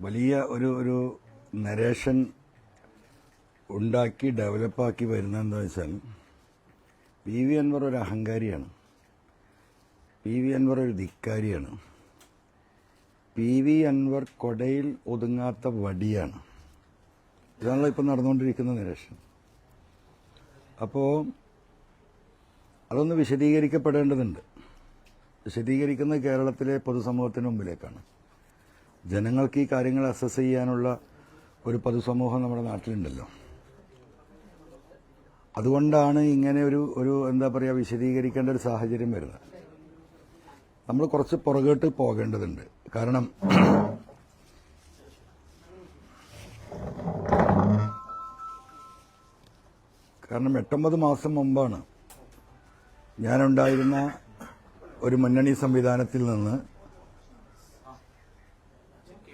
വലിയ ഒരു നരേഷൻ ഉണ്ടാക്കി ഡെവലപ്പാക്കി വരുന്നത് എന്താ വെച്ചാൽ പി വി അൻവർ ഒരു അഹങ്കാരിയാണ്, പി വി അൻവർ ഒരു ധിക്കാരിയാണ്, പി വി അൻവർ കൊടയിൽ ഒതുങ്ങാത്ത വടിയാണ്. ഇതാണല്ലോ ഇപ്പം നടന്നുകൊണ്ടിരിക്കുന്ന നരേഷൻ. അപ്പോൾ അതൊന്ന് വിശദീകരിക്കപ്പെടേണ്ടതുണ്ട്. വിശദീകരിക്കുന്നത് കേരളത്തിലെ പൊതുസമൂഹത്തിന് മുമ്പിലേക്കാണ്. ജനങ്ങൾക്ക് ഈ കാര്യങ്ങൾ അസസ് ചെയ്യാനുള്ള ഒരു പൊതുസമൂഹം നമ്മുടെ നാട്ടിലുണ്ടല്ലോ. അതുകൊണ്ടാണ് ഇങ്ങനെ ഒരു എന്താ പറയുക വിശദീകരിക്കേണ്ട ഒരു സാഹചര്യം വരുന്നത്. നമ്മൾ കുറച്ച് പുറകോട്ട് പോകേണ്ടതുണ്ട്. കാരണം കാരണം 8-9 മാസം മുമ്പാണ് ഞാനുണ്ടായിരുന്ന ഒരു മുന്നണി സംവിധാനത്തിൽ നിന്ന്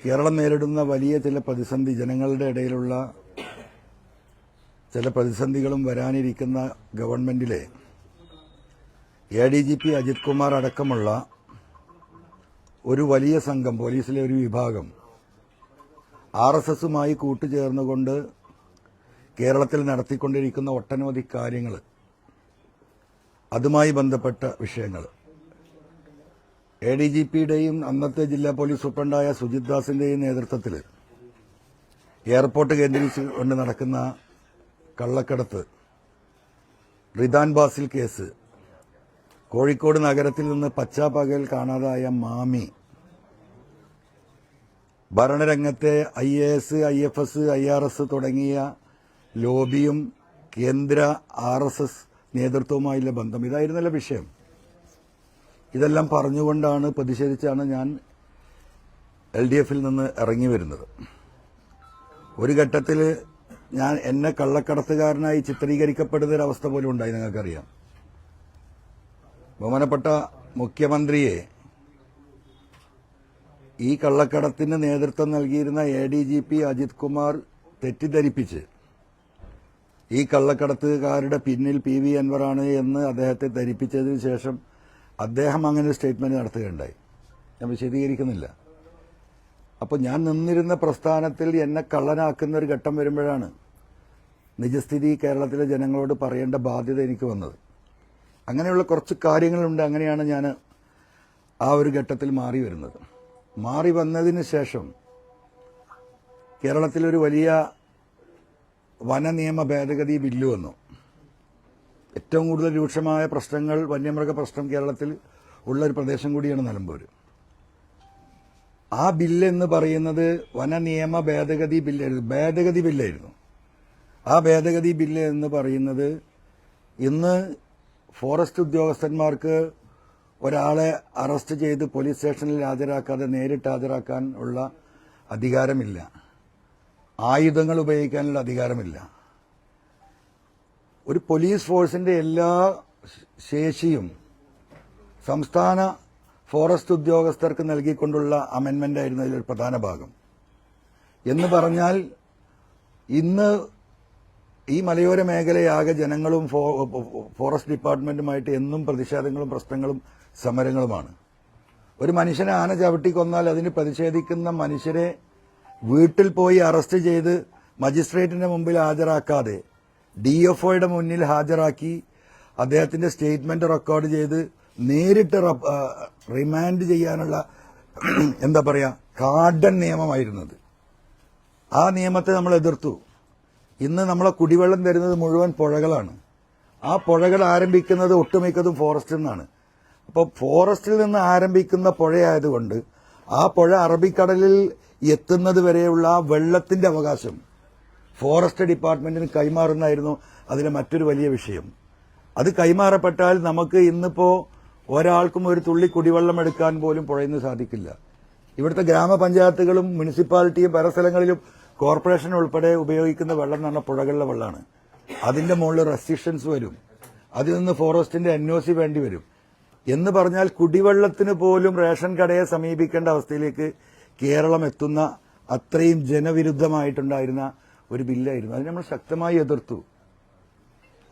കേരളം നേരിടുന്ന വലിയ ചില പ്രതിസന്ധി, ജനങ്ങളുടെ ഇടയിലുള്ള ചില പ്രതിസന്ധികളും വരാനിരിക്കുന്ന ഗവൺമെന്റിലെ ADGP അജിത് കുമാർ അടക്കമുള്ള ഒരു വലിയ സംഘം, പോലീസിലെ ഒരു വിഭാഗം RSSുമായി കൂട്ടുചേർന്നുകൊണ്ട് കേരളത്തിൽ നടത്തിക്കൊണ്ടിരിക്കുന്ന ഒട്ടനവധി കാര്യങ്ങൾ, അതുമായി ബന്ധപ്പെട്ട വിഷയങ്ങൾ, ADGPയുടെയും അന്നത്തെ ജില്ലാ പോലീസ് സൂപ്രണ്ടായ സുജിത് ദാസിന്റെയും നേതൃത്വത്തിൽ എയർപോർട്ട് കേന്ദ്രീകരിച്ചുകൊണ്ട് നടക്കുന്ന കള്ളക്കടത്ത്, റിദാൻ ബാസിൽ കേസ്, കോഴിക്കോട് നഗരത്തിൽ നിന്ന് പച്ചാപ്പകൽ കാണാതായ മാമി, ഭരണരംഗത്തെ IAS, IFS, IRS തുടങ്ങിയ ലോബിയും കേന്ദ്ര RSS നേതൃത്വവുമായുള്ള ബന്ധം, ഇതായിരുന്നല്ലോ വിഷയം. ഇതെല്ലാം പറഞ്ഞുകൊണ്ടാണ്, പ്രതിഷേധിച്ചാണ് ഞാൻ LDFൽ നിന്ന് ഇറങ്ങി വരുന്നത്. ഒരു ഘട്ടത്തിൽ എന്നെ കള്ളക്കടത്തുകാരനായി ചിത്രീകരിക്കപ്പെടുന്ന ഒരവസ്ഥ പോലും ഉണ്ടായി. നിങ്ങൾക്കറിയാം, ബഹുമാനപ്പെട്ട മുഖ്യമന്ത്രിയെ ഈ കള്ളക്കടത്തിന് നേതൃത്വം നൽകിയിരുന്ന ADGP അജിത് കുമാർ തെറ്റിദ്ധരിപ്പിച്ച് ഈ കള്ളക്കടത്തുകാരുടെ പിന്നിൽ PV അൻവറാണ് എന്ന് അദ്ദേഹത്തെ ധരിപ്പിച്ചതിന് ശേഷം അദ്ദേഹം അങ്ങനെ ഒരു സ്റ്റേറ്റ്മെന്റ് നടത്തുകയുണ്ടായി. ഞാൻ വിശദീകരിക്കുന്നില്ല. അപ്പോൾ ഞാൻ നിന്നിരുന്ന പ്രസ്ഥാനത്തിൽ എന്നെ കള്ളനാക്കുന്ന ഒരു ഘട്ടം വരുമ്പോഴാണ് നിജസ്ഥിതി കേരളത്തിലെ ജനങ്ങളോട് പറയേണ്ട ബാധ്യത എനിക്ക് വന്നത്. അങ്ങനെയുള്ള കുറച്ച് കാര്യങ്ങളുണ്ട്. അങ്ങനെയാണ് ഞാൻ ആ ഒരു ഘട്ടത്തിൽ മാറി വരുന്നത്. മാറി വന്നതിന് ശേഷം കേരളത്തിലൊരു വലിയ വനനിയമ ഭേദഗതി ബില്ല് വന്നു. ഏറ്റവും കൂടുതൽ രൂക്ഷമായ പ്രശ്നങ്ങൾ, വന്യമൃഗ പ്രശ്നം കേരളത്തിൽ ഉള്ള ഒരു പ്രദേശം കൂടിയാണ് നിലമ്പൂർ. ആ ബില്ല് എന്ന് പറയുന്നത് വനനിയമ ഭേദഗതി ബില്ലായിരുന്നു. ആ ഭേദഗതി ബില്ല് എന്ന് പറയുന്നത് ഇന്ന് ഫോറസ്റ്റ് ഉദ്യോഗസ്ഥന്മാർക്ക് ഒരാളെ അറസ്റ്റ് ചെയ്ത് പോലീസ് സ്റ്റേഷനിൽ ഹാജരാക്കാതെ നേരിട്ട് ഹാജരാക്കാൻ ഉള്ള അധികാരമില്ല. ആയുധങ്ങൾ ഉപയോഗിക്കാനുള്ള അധികാരമില്ല. ഒരു പോലീസ് ഫോഴ്സിന്റെ എല്ലാ ശേഷിയും സംസ്ഥാന ഫോറസ്റ്റ് ഉദ്യോഗസ്ഥർക്ക് നൽകിക്കൊണ്ടുള്ള അമെൻമെന്റ് ആയിരുന്നു അതിലൊരു പ്രധാന ഭാഗം. എന്ന് പറഞ്ഞാൽ ഇന്ന് ഈ മലയോര മേഖലയാകെ ജനങ്ങളും ഫോറസ്റ്റ് ഡിപ്പാർട്ട്മെന്റുമായിട്ട് എന്നും പ്രതിഷേധങ്ങളും പ്രശ്നങ്ങളും സമരങ്ങളുമാണ്. ഒരു മനുഷ്യനെ ആന ചവിട്ടിക്കൊന്നാൽ അതിന് പ്രതിഷേധിക്കുന്ന മനുഷ്യരെ വീട്ടിൽ പോയി അറസ്റ്റ് ചെയ്ത് മജിസ്ട്രേറ്റിന്റെ മുമ്പിൽ ഹാജരാക്കാതെ DFOയുടെ മുന്നിൽ ഹാജരാക്കി അദ്ദേഹത്തിന്റെ സ്റ്റേറ്റ്മെന്റ് റെക്കോർഡ് ചെയ്ത് നേരിട്ട് റിമാൻഡ് ചെയ്യാനുള്ള എന്താ പറയാ കാർഡൻ നിയമമായിരുന്നത്. ആ നിയമത്തെ നമ്മൾ എതിർത്തു. ഇന്ന് നമ്മളെ കുടിവെള്ളം വരുന്നത് മുഴുവൻ പുഴകളാണ്. ആ പുഴകൾ ആരംഭിക്കുന്നത് ഒട്ടുമിക്കതും ഫോറസ്റ്റിൽ നിന്നാണ്. അപ്പോൾ ഫോറസ്റ്റിൽ നിന്ന് ആരംഭിക്കുന്ന പുഴയായതുകൊണ്ട് ആ പുഴ അറബിക്കടലിൽ എത്തുന്നത് വരെയുള്ള ആ വെള്ളത്തിന്റെ അവകാശം ഫോറസ്റ്റ് ഡിപ്പാർട്ട്മെന്റിന് കൈമാറുന്നതായിരുന്നു അതിലെ മറ്റൊരു വലിയ വിഷയം. അത് കൈമാറപ്പെട്ടാൽ നമുക്ക് ഇന്നിപ്പോ ഒരാൾക്കും ഒരു തുള്ളി കുടിവെള്ളം എടുക്കാൻ പോലും പുഴയിൽ നിന്ന് സാധിക്കില്ല. ഇവിടുത്തെ ഗ്രാമപഞ്ചായത്തുകളും മുനിസിപ്പാലിറ്റിയും പല സ്ഥലങ്ങളിലും കോർപ്പറേഷൻ ഉൾപ്പെടെ ഉപയോഗിക്കുന്ന വെള്ളം എന്ന് പറഞ്ഞാൽ പുഴകളിലെ വെള്ളമാണ്. അതിന്റെ മുകളിൽ റെസ്ട്രിക്ഷൻസ് വരും. അതിൽ നിന്ന് ഫോറസ്റ്റിന്റെ NOC വേണ്ടി വരും. എന്ന് പറഞ്ഞാൽ കുടിവെള്ളത്തിന് പോലും റേഷൻ കടയെ സമീപിക്കേണ്ട അവസ്ഥയിലേക്ക് കേരളം എത്തുന്ന അത്രയും ജനവിരുദ്ധമായിട്ടുണ്ടായിരുന്ന ഒരു ബില്ലായിരുന്നു. അതിന് നമ്മൾ ശക്തമായി എതിർത്തു.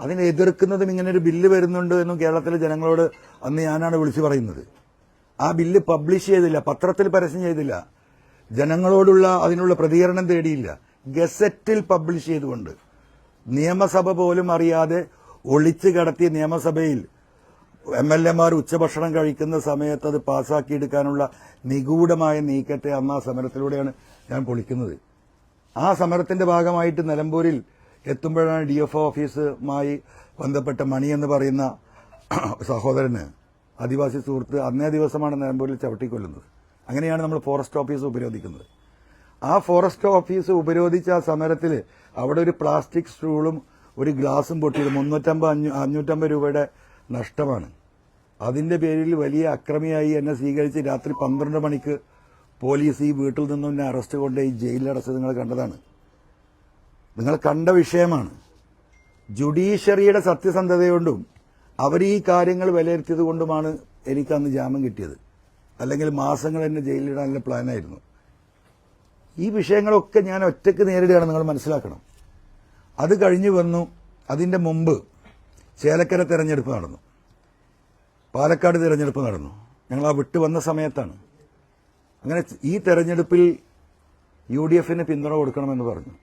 അതിനെ എതിർക്കുന്നതും ഇങ്ങനെ ഒരു ബില്ല് വരുന്നുണ്ട് എന്നും കേരളത്തിലെ ജനങ്ങളോട് അന്ന് ഞാനാണ് വിളിച്ചു പറയുന്നത്. ആ ബില്ല് പബ്ലിഷ് ചെയ്തില്ല, പത്രത്തിൽ പരസ്യം ചെയ്തില്ല. ജനങ്ങളോടുള്ള അതിനുള്ള പ്രതികരണം തേടിയില്ല. ഗസറ്റിൽ പബ്ലിഷ് ചെയ്തുകൊണ്ട് നിയമസഭ പോലും അറിയാതെ ഒളിച്ചു കടത്തിയ നിയമസഭയിൽ MLA-മാർ ഉച്ചഭക്ഷണം കഴിക്കുന്ന സമയത്ത് അത് പാസ്സാക്കിയെടുക്കാനുള്ള നിഗൂഢമായ നീക്കത്തെ അന്ന് ആ സമരത്തിലൂടെയാണ് ഞാൻ പൊളിക്കുന്നത്. ആ സമരത്തിന്റെ ഭാഗമായിട്ട് നിലമ്പൂരിൽ എത്തുമ്പോഴാണ് DFO ഓഫീസുമായി ബന്ധപ്പെട്ട മണി എന്ന് പറയുന്ന സഹോദരന്, ആദിവാസി സുഹൃത്ത്, അന്നേ ദിവസമാണ് നിലമ്പൂരിൽ ചവിട്ടിക്കൊല്ലുന്നത്. അങ്ങനെയാണ് നമ്മൾ ഫോറസ്റ്റ് ഓഫീസ് ഉപരോധിക്കുന്നത്. ആ ഫോറസ്റ്റ് ഓഫീസ് ഉപരോധിച്ച ആ സമരത്തിൽ അവിടെ ഒരു പ്ലാസ്റ്റിക് സ്റ്റൂളും ഒരു ഗ്ലാസും പൊട്ടിയത് 550 രൂപയുടെ നഷ്ടമാണ്. അതിന്റെ പേരിൽ വലിയ അക്രമിയായി എന്നെ സ്വീകരിച്ച് രാത്രി 12 മണിക്ക് പോലീസ് ഈ വീട്ടിൽ നിന്നും എന്നെ അറസ്റ്റ് കൊണ്ടുപോയി ജയിലിലടച്ചത് നിങ്ങൾ കണ്ടതാണ്. നിങ്ങൾ കണ്ട വിഷയമാണ്. ജുഡീഷ്യറിയുടെ സത്യസന്ധതയോണ്ടും അവർ ഈ കാര്യങ്ങൾ വിലയിരുത്തിയത് കൊണ്ടുമാണ് എനിക്ക് അന്ന് ജാമ്യം കിട്ടിയത്. അല്ലെങ്കിൽ മാസങ്ങൾ എന്നെ ജയിലിലിടാനുള്ള പ്ലാനായിരുന്നു. ഈ വിഷയങ്ങളൊക്കെ ഞാൻ ഒറ്റയ്ക്ക് നേരിടുകയാണ്, നിങ്ങൾ മനസ്സിലാക്കണം. അത് കഴിഞ്ഞു വന്നു. അതിന്റെ മുമ്പ് ചേലക്കര തെരഞ്ഞെടുപ്പ് നടന്നു, പാലക്കാട് തെരഞ്ഞെടുപ്പ് നടന്നു. ഞങ്ങൾ ആ വിട്ടു വന്ന സമയത്താണ്. അങ്ങനെ ഈ തെരഞ്ഞെടുപ്പിൽ UDF-ന് പിന്തുണ കൊടുക്കണമെന്ന് പറഞ്ഞു.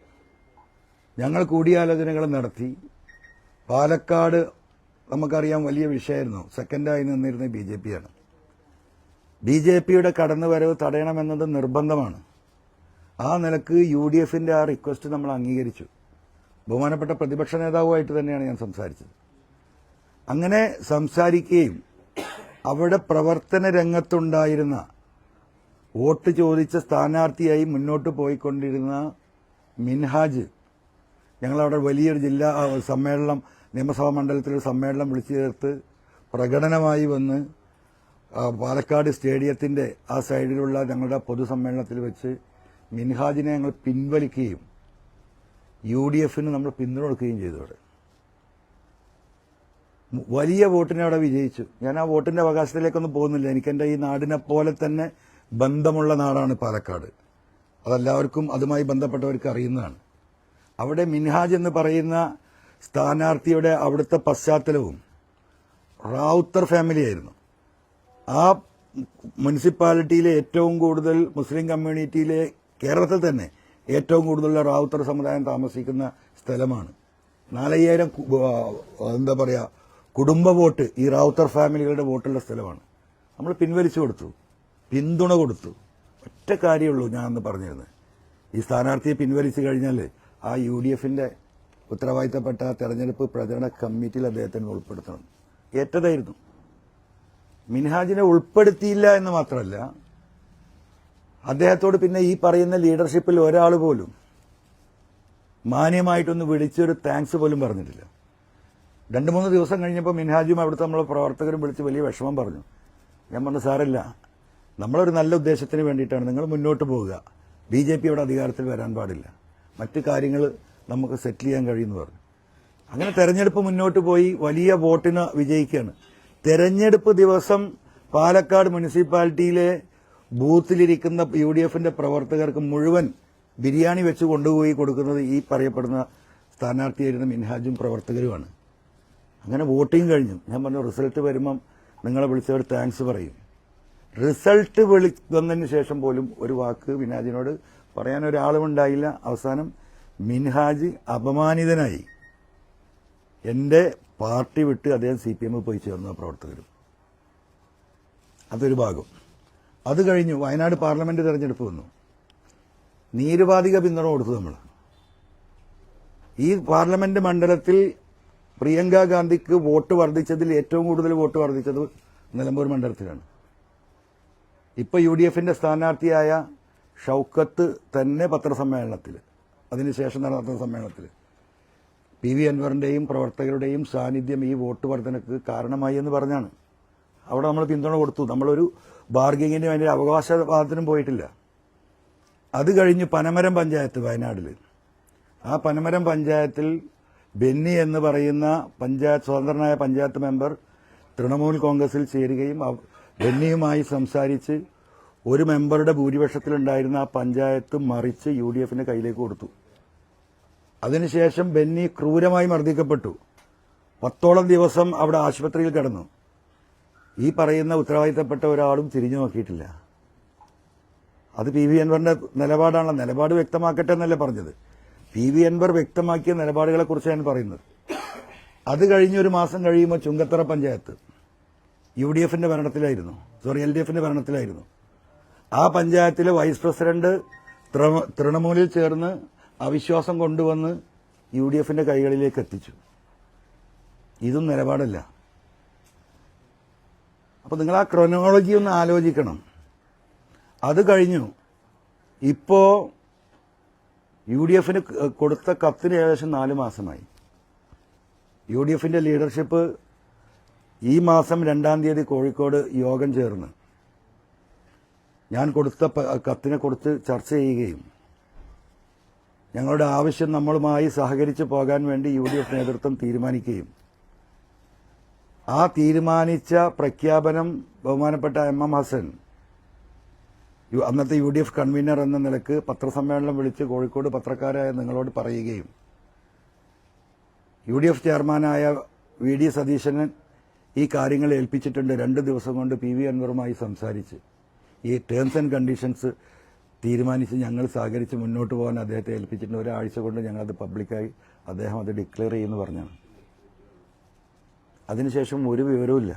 ഞങ്ങൾ കൂടിയാലോചനകൾ നടത്തി. പാലക്കാട് നമുക്കറിയാം വലിയ വിഷയമായിരുന്നു. സെക്കൻഡായി നിന്നിരുന്ന BJP-യാണ്. BJP-യുടെ കടന്നുവരവ് തടയണമെന്നത് നിർബന്ധമാണ്. ആ നിലക്ക് UDF-ന്റെ ആ റിക്വസ്റ്റ് നമ്മൾ അംഗീകരിച്ചു. ബഹുമാനപ്പെട്ട പ്രതിപക്ഷ നേതാവുമായിട്ട് തന്നെയാണ് ഞാൻ സംസാരിച്ചത്. അങ്ങനെ സംസാരിക്കുകയും അവിടെ പ്രവർത്തന രംഗത്തുണ്ടായിരുന്ന വോട്ട് ചോദിച്ച സ്ഥാനാർത്ഥിയായി മുന്നോട്ട് പോയിക്കൊണ്ടിരുന്ന മിൻഹാജ്, ഞങ്ങളവിടെ വലിയൊരു ജില്ലാ സമ്മേളനം, നിയമസഭാ മണ്ഡലത്തിലൊരു സമ്മേളനം വിളിച്ചു ചേർത്ത് പ്രകടനമായി വന്ന് പാലക്കാട് സ്റ്റേഡിയത്തിന്റെ ആ സൈഡിലുള്ള ഞങ്ങളുടെ പൊതുസമ്മേളനത്തിൽ വെച്ച് മിൻഹാജിനെ ഞങ്ങൾ പിൻവലിക്കുകയും UDF-ന് നമ്മൾ പിന്തുണ കൊടുക്കുകയും ചെയ്തു. അവിടെ വലിയ വോട്ടിനെ അവിടെ വിജയിച്ചു. ഞാൻ ആ വോട്ടിന്റെ അവകാശത്തിലേക്കൊന്നും പോകുന്നില്ല. എനിക്കെന്റെ ഈ നാടിനെ പോലെ തന്നെ ബന്ധമുള്ള നാടാണ് പാലക്കാട്. അതെല്ലാവർക്കും അതുമായി ബന്ധപ്പെട്ടവർക്ക് അറിയുന്നതാണ്. അവിടെ മിൻഹാജ് എന്ന് പറയുന്ന സ്ഥാനാർത്ഥിയുടെ അവിടുത്തെ പശ്ചാത്തലവും റാവുത്തർ ഫാമിലിയായിരുന്നു. ആ മുനിസിപ്പാലിറ്റിയിലെ ഏറ്റവും കൂടുതൽ മുസ്ലിം കമ്മ്യൂണിറ്റിയിലെ കേരളത്തിൽ തന്നെ ഏറ്റവും കൂടുതലുള്ള റാവുത്തർ സമുദായം താമസിക്കുന്ന സ്ഥലമാണ്. 4000 കുടുംബ വോട്ട് ഈ റാവുത്തർ ഫാമിലികളുടെ വോട്ടുള്ള സ്ഥലമാണ്. നമ്മൾ പിൻവലിച്ചു കൊടുത്തു, പിന്തുണ കൊടുത്തു. ഒറ്റ കാര്യമുള്ളൂ ഞാൻ അന്ന് പറഞ്ഞിരുന്നത്, ഈ സ്ഥാനാർത്ഥിയെ പിൻവലിച്ചു കഴിഞ്ഞാൽ ആ UDF-ന്റെ ഉത്തരവാദിത്തപ്പെട്ട തെരഞ്ഞെടുപ്പ് പ്രചരണ കമ്മിറ്റിയിൽ അദ്ദേഹത്തിന് ഉൾപ്പെടുത്തണം. ഏറ്റതായിരുന്നു. മിൻഹാജിനെ ഉൾപ്പെടുത്തിയില്ല എന്ന് മാത്രമല്ല, അദ്ദേഹത്തോട് പിന്നെ ഈ പറയുന്ന ലീഡർഷിപ്പിൽ ഒരാൾ പോലും മാന്യമായിട്ടൊന്ന് വിളിച്ചൊരു താങ്ക്സ് പോലും പറഞ്ഞിട്ടില്ല. 2-3 ദിവസം കഴിഞ്ഞപ്പോൾ മിൻഹാജും അവിടുത്തെ നമ്മളെ പ്രവർത്തകരും വിളിച്ച് വലിയ വിഷമം പറഞ്ഞു. ഞാൻ പറഞ്ഞു, സാറില്ല, നമ്മളൊരു നല്ല ഉദ്ദേശത്തിന് വേണ്ടിയിട്ടാണ്, നിങ്ങൾ മുന്നോട്ട് പോവുക. BJP അവിടെ അധികാരത്തിൽ വരാൻ പാടില്ല, മറ്റു കാര്യങ്ങൾ നമുക്ക് സെറ്റിൽ ചെയ്യാൻ കഴിയുമെന്ന് പറഞ്ഞു. അങ്ങനെ തെരഞ്ഞെടുപ്പ് മുന്നോട്ട് പോയി വലിയ വോട്ടിന് വിജയിക്കുകയാണ്. തെരഞ്ഞെടുപ്പ് ദിവസം പാലക്കാട് മുനിസിപ്പാലിറ്റിയിലെ ബൂത്തിലിരിക്കുന്ന UDF-ന്റെ പ്രവർത്തകർക്ക് മുഴുവൻ ബിരിയാണി വെച്ച് കൊണ്ടുപോയി കൊടുക്കുന്നത് ഈ പറയപ്പെടുന്ന സ്ഥാനാർത്ഥിയായിരുന്ന മിൻഹാജും പ്രവർത്തകരുമാണ്. അങ്ങനെ വോട്ടിംഗ് കഴിഞ്ഞു. ഞാൻ പറഞ്ഞു, റിസൾട്ട് വരുമ്പം നിങ്ങളെ വിളിച്ചവർ താങ്ക്സ് പറയും. റിസൾട്ട് വന്നതിന് ശേഷം പോലും ഒരു വാക്ക് മിൻഹാജിനോട് പറയാൻ ഒരാളുമുണ്ടായില്ല. അവസാനം മിൻഹാജ് അപമാനിതനായി എന്റെ പാർട്ടി വിട്ട് അദ്ദേഹം CPM പോയി ചേർന്ന പ്രവർത്തകരും. അതൊരു ഭാഗം. അത് കഴിഞ്ഞു വയനാട് പാർലമെന്റ് തെരഞ്ഞെടുപ്പ് വന്നു. നിരുപാധിക പിന്തുണ കൊടുത്തു നമ്മൾ. ഈ പാർലമെന്റ് മണ്ഡലത്തിൽ പ്രിയങ്ക ഗാന്ധിക്ക് വോട്ട് വർദ്ധിച്ചതിൽ ഏറ്റവും കൂടുതൽ വോട്ട് വർദ്ധിച്ചത് നിലമ്പൂർ മണ്ഡലത്തിലാണ്. ഇപ്പൊ UDF-ന്റെ സ്ഥാനാർത്ഥിയായ ഷൌക്കത്ത് തന്നെ പത്രസമ്മേളനത്തിൽ, അതിനുശേഷം നടന്ന സമ്മേളനത്തിൽ PV അൻവറിന്റെയും പ്രവർത്തകരുടെയും സാന്നിധ്യം ഈ വോട്ട് വർധനക്ക് കാരണമായി എന്ന് പറഞ്ഞാണ്. അവിടെ നമ്മൾ പിന്തുണ കൊടുത്തു. നമ്മളൊരു ബാർഗിങ്ങിനും അതിന്റെ അവകാശവാദത്തിനും പോയിട്ടില്ല. അത് കഴിഞ്ഞ് പനമരം പഞ്ചായത്ത് വയനാട്ടിൽ, ആ പനമരം പഞ്ചായത്തിൽ ബെന്നി എന്ന് പറയുന്ന സ്വതന്ത്രനായ പഞ്ചായത്ത് മെമ്പർ തൃണമൂൽ കോൺഗ്രസിൽ ചേരുകയും ബെന്നിയുമായി സംസാരിച്ച് ഒരു മെമ്പറുടെ ഭൂരിപക്ഷത്തിലുണ്ടായിരുന്ന ആ പഞ്ചായത്ത് മറിച്ച് UDF-ന്റെ കയ്യിലേക്ക് കൊടുത്തു. അതിനുശേഷം ബെന്നി ക്രൂരമായി മർദ്ദിക്കപ്പെട്ടു. 10ഓളം ദിവസം അവിടെ ആശുപത്രിയിൽ കിടന്നു. ഈ പറയുന്ന ഉത്തരവാദിത്തപ്പെട്ട ഒരാളും തിരിഞ്ഞു നോക്കിയിട്ടില്ല. അത് പി വി അൻവറിന്റെ നിലപാടാണല്ലോ. നിലപാട് വ്യക്തമാക്കട്ടെ എന്നല്ലേ പറഞ്ഞത്. പി വി അൻവർ വ്യക്തമാക്കിയ നിലപാടുകളെ കുറിച്ചാണ് ഞാൻ പറയുന്നത്. അത് കഴിഞ്ഞ് ഒരു മാസം കഴിയുമ്പോൾ ചുങ്കത്തറ പഞ്ചായത്ത് UDF ഭരണത്തിലായിരുന്നു, LDF ഭരണത്തിലായിരുന്നു. ആ പഞ്ചായത്തിലെ വൈസ് പ്രസിഡന്റ് തൃണമൂലിൽ ചേർന്ന് അവിശ്വാസം കൊണ്ടുവന്ന് UDF കൈകളിലേക്ക് എത്തിച്ചു. ഇതും നിലപാടല്ല. അപ്പോൾ നിങ്ങൾ ആ ക്രോണോളജി ഒന്ന് ആലോചിക്കണം. അത് കഴിഞ്ഞു. ഇപ്പോ UDF കൊടുത്ത കത്തിന് ഏകദേശം 4 മാസമായി. UDF ലീഡർഷിപ്പ് ഈ മാസം 2-ാം തീയതി കോഴിക്കോട് യോഗം ചേർന്ന് ഞാൻ കൊടുത്ത കത്തിനെ കുറിച്ച് ചർച്ച ചെയ്യുകയും ഞങ്ങളുടെ ആവശ്യം നമ്മളുമായി സഹകരിച്ചു പോകാൻ വേണ്ടി UDF നേതൃത്വം തീരുമാനിക്കുകയും ആ തീരുമാനിച്ച പ്രഖ്യാപനം ബഹുമാനപ്പെട്ട MM ഹസൻ അന്നത്തെ UDF കൺവീനർ എന്ന നിലക്ക് പത്രസമ്മേളനം വിളിച്ച് കോഴിക്കോട് പത്രക്കാരായ നിങ്ങളോട് പറയുകയും UDF ചെയർമാനായ VD സതീശന് ഈ കാര്യങ്ങൾ ഏൽപ്പിച്ചിട്ടുണ്ട്. 2 ദിവസം കൊണ്ട് PV അൻവറുമായി സംസാരിച്ച് ഈ ടേംസ് ആൻഡ് കണ്ടീഷൻസ് തീരുമാനിച്ച് ഞങ്ങൾ സഹകരിച്ച് മുന്നോട്ട് പോകാൻ അദ്ദേഹത്തെ ഏൽപ്പിച്ചിട്ടുണ്ട്. ഒരാഴ്ച കൊണ്ട് ഞങ്ങളത് പബ്ലിക്കായി അദ്ദേഹം അത് ഡിക്ലെയർ ചെയ്യുമെന്ന് പറഞ്ഞാണ്. അതിനുശേഷം ഒരു വിവരവുമില്ല,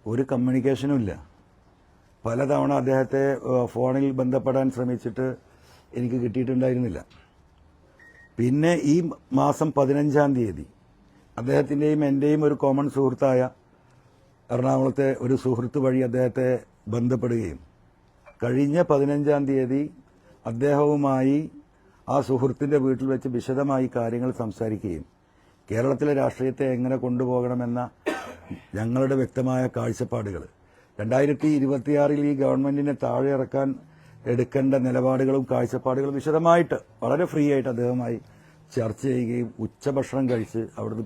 ഒരു കമ്മ്യൂണിക്കേഷനും ഇല്ല. പലതവണ അദ്ദേഹത്തെ ഫോണിൽ ബന്ധപ്പെടാൻ ശ്രമിച്ചിട്ട് എനിക്ക് കിട്ടിയിട്ടുണ്ടായിരുന്നില്ല. പിന്നെ ഈ മാസം 15-ാം തീയതി അദ്ദേഹത്തിൻ്റെയും എൻ്റെയും ഒരു കോമൺ സുഹൃത്തായ എറണാകുളത്തെ ഒരു സുഹൃത്ത് വഴി അദ്ദേഹത്തെ ബന്ധപ്പെടുകയും കഴിഞ്ഞ 15-ാം തീയതി അദ്ദേഹവുമായി ആ സുഹൃത്തിൻ്റെ വീട്ടിൽ വെച്ച് വിശദമായി കാര്യങ്ങൾ സംസാരിക്കുകയും കേരളത്തിലെ രാഷ്ട്രീയത്തെ എങ്ങനെ കൊണ്ടുപോകണമെന്ന ഞങ്ങളുടെ വ്യക്തമായ കാഴ്ചപ്പാടുകൾ 2026-ൽ ഈ ഗവൺമെന്റിനെ താഴെ ഇറക്കാൻ എടുക്കേണ്ട നിലപാടുകളും കാഴ്ചപ്പാടുകളും വിശദമായിട്ട് വളരെ ഫ്രീ ആയിട്ട് അദ്ദേഹവുമായി ചർച്ച ചെയ്യുകയും ഉച്ചഭക്ഷണം കഴിച്ച് അവിടുന്ന്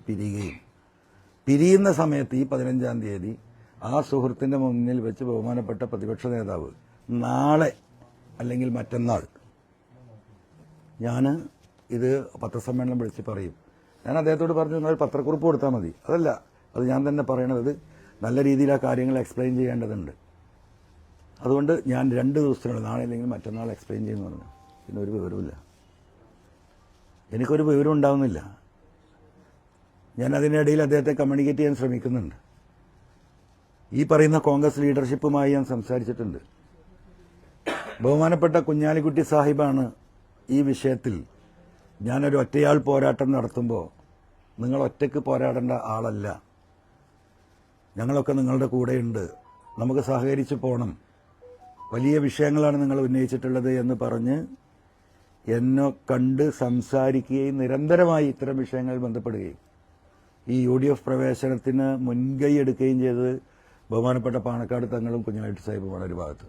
പിരിയുന്ന സമയത്ത് ഈ 15-ാം തീയതി ആ സുഹൃത്തിന്റെ മുന്നിൽ വെച്ച് ബഹുമാനപ്പെട്ട പ്രതിപക്ഷ നേതാവ് നാളെ അല്ലെങ്കിൽ മറ്റന്നാൾ ഞാൻ ഇത് പത്രസമ്മേളനം വിളിച്ച് പറയും. ഞാൻ അദ്ദേഹത്തോട് പറഞ്ഞു, നിങ്ങൾ പത്രക്കുറിപ്പ് കൊടുത്താൽ മതി. അതല്ല, അത് ഞാൻ തന്നെ പറയണത് നല്ല രീതിയിൽ ആ കാര്യങ്ങൾ എക്സ്പ്ലെയിൻ ചെയ്യേണ്ടതുണ്ട്. അതുകൊണ്ട് ഞാൻ 2 ദിവസത്തിനുള്ളിൽ നാളെ അല്ലെങ്കിൽ മറ്റന്നാൾ എക്സ്പ്ലെയിൻ ചെയ്യുന്നു പറഞ്ഞു. പിന്നെ ഒരു വിവരമില്ല, എനിക്കൊരു വിവരം ഉണ്ടാവുന്നില്ല. ഞാൻ അതിനിടയിൽ അദ്ദേഹത്തെ കമ്മ്യൂണിക്കേറ്റ് ചെയ്യാൻ ശ്രമിക്കുന്നുണ്ട്. ഈ പറയുന്ന കോൺഗ്രസ് ലീഡർഷിപ്പുമായി ഞാൻ സംസാരിച്ചിട്ടുണ്ട്. ബഹുമാനപ്പെട്ട കുഞ്ഞാലിക്കുട്ടി സാഹിബാണ് ഈ വിഷയത്തിൽ ഞാനൊരു ഒറ്റയാൾ പോരാട്ടം നടത്തുമ്പോൾ നിങ്ങൾ ഒറ്റയ്ക്ക് പോരാടേണ്ട ആളല്ല, ഞങ്ങളൊക്കെ നിങ്ങളുടെ കൂടെയുണ്ട്, നമുക്ക് സഹകരിച്ച് പോകണം, വലിയ വിഷയങ്ങളാണ് നിങ്ങൾ ഉന്നയിച്ചിട്ടുള്ളത് എന്ന് പറഞ്ഞ് എന്നെ കണ്ട് സംസാരിക്കുകയും നിരന്തരമായി ഇത്തരം വിഷയങ്ങളിൽ ബന്ധപ്പെടുകയും ഈ UDF പ്രവേശനത്തിന് മുൻകൈ എടുക്കുകയും ചെയ്തത് ബഹുമാനപ്പെട്ട പാണക്കാട് തങ്ങളും കുഞ്ഞാലിക്കുട്ടി സാഹിബുമാണ് ഒരു ഭാഗത്ത്.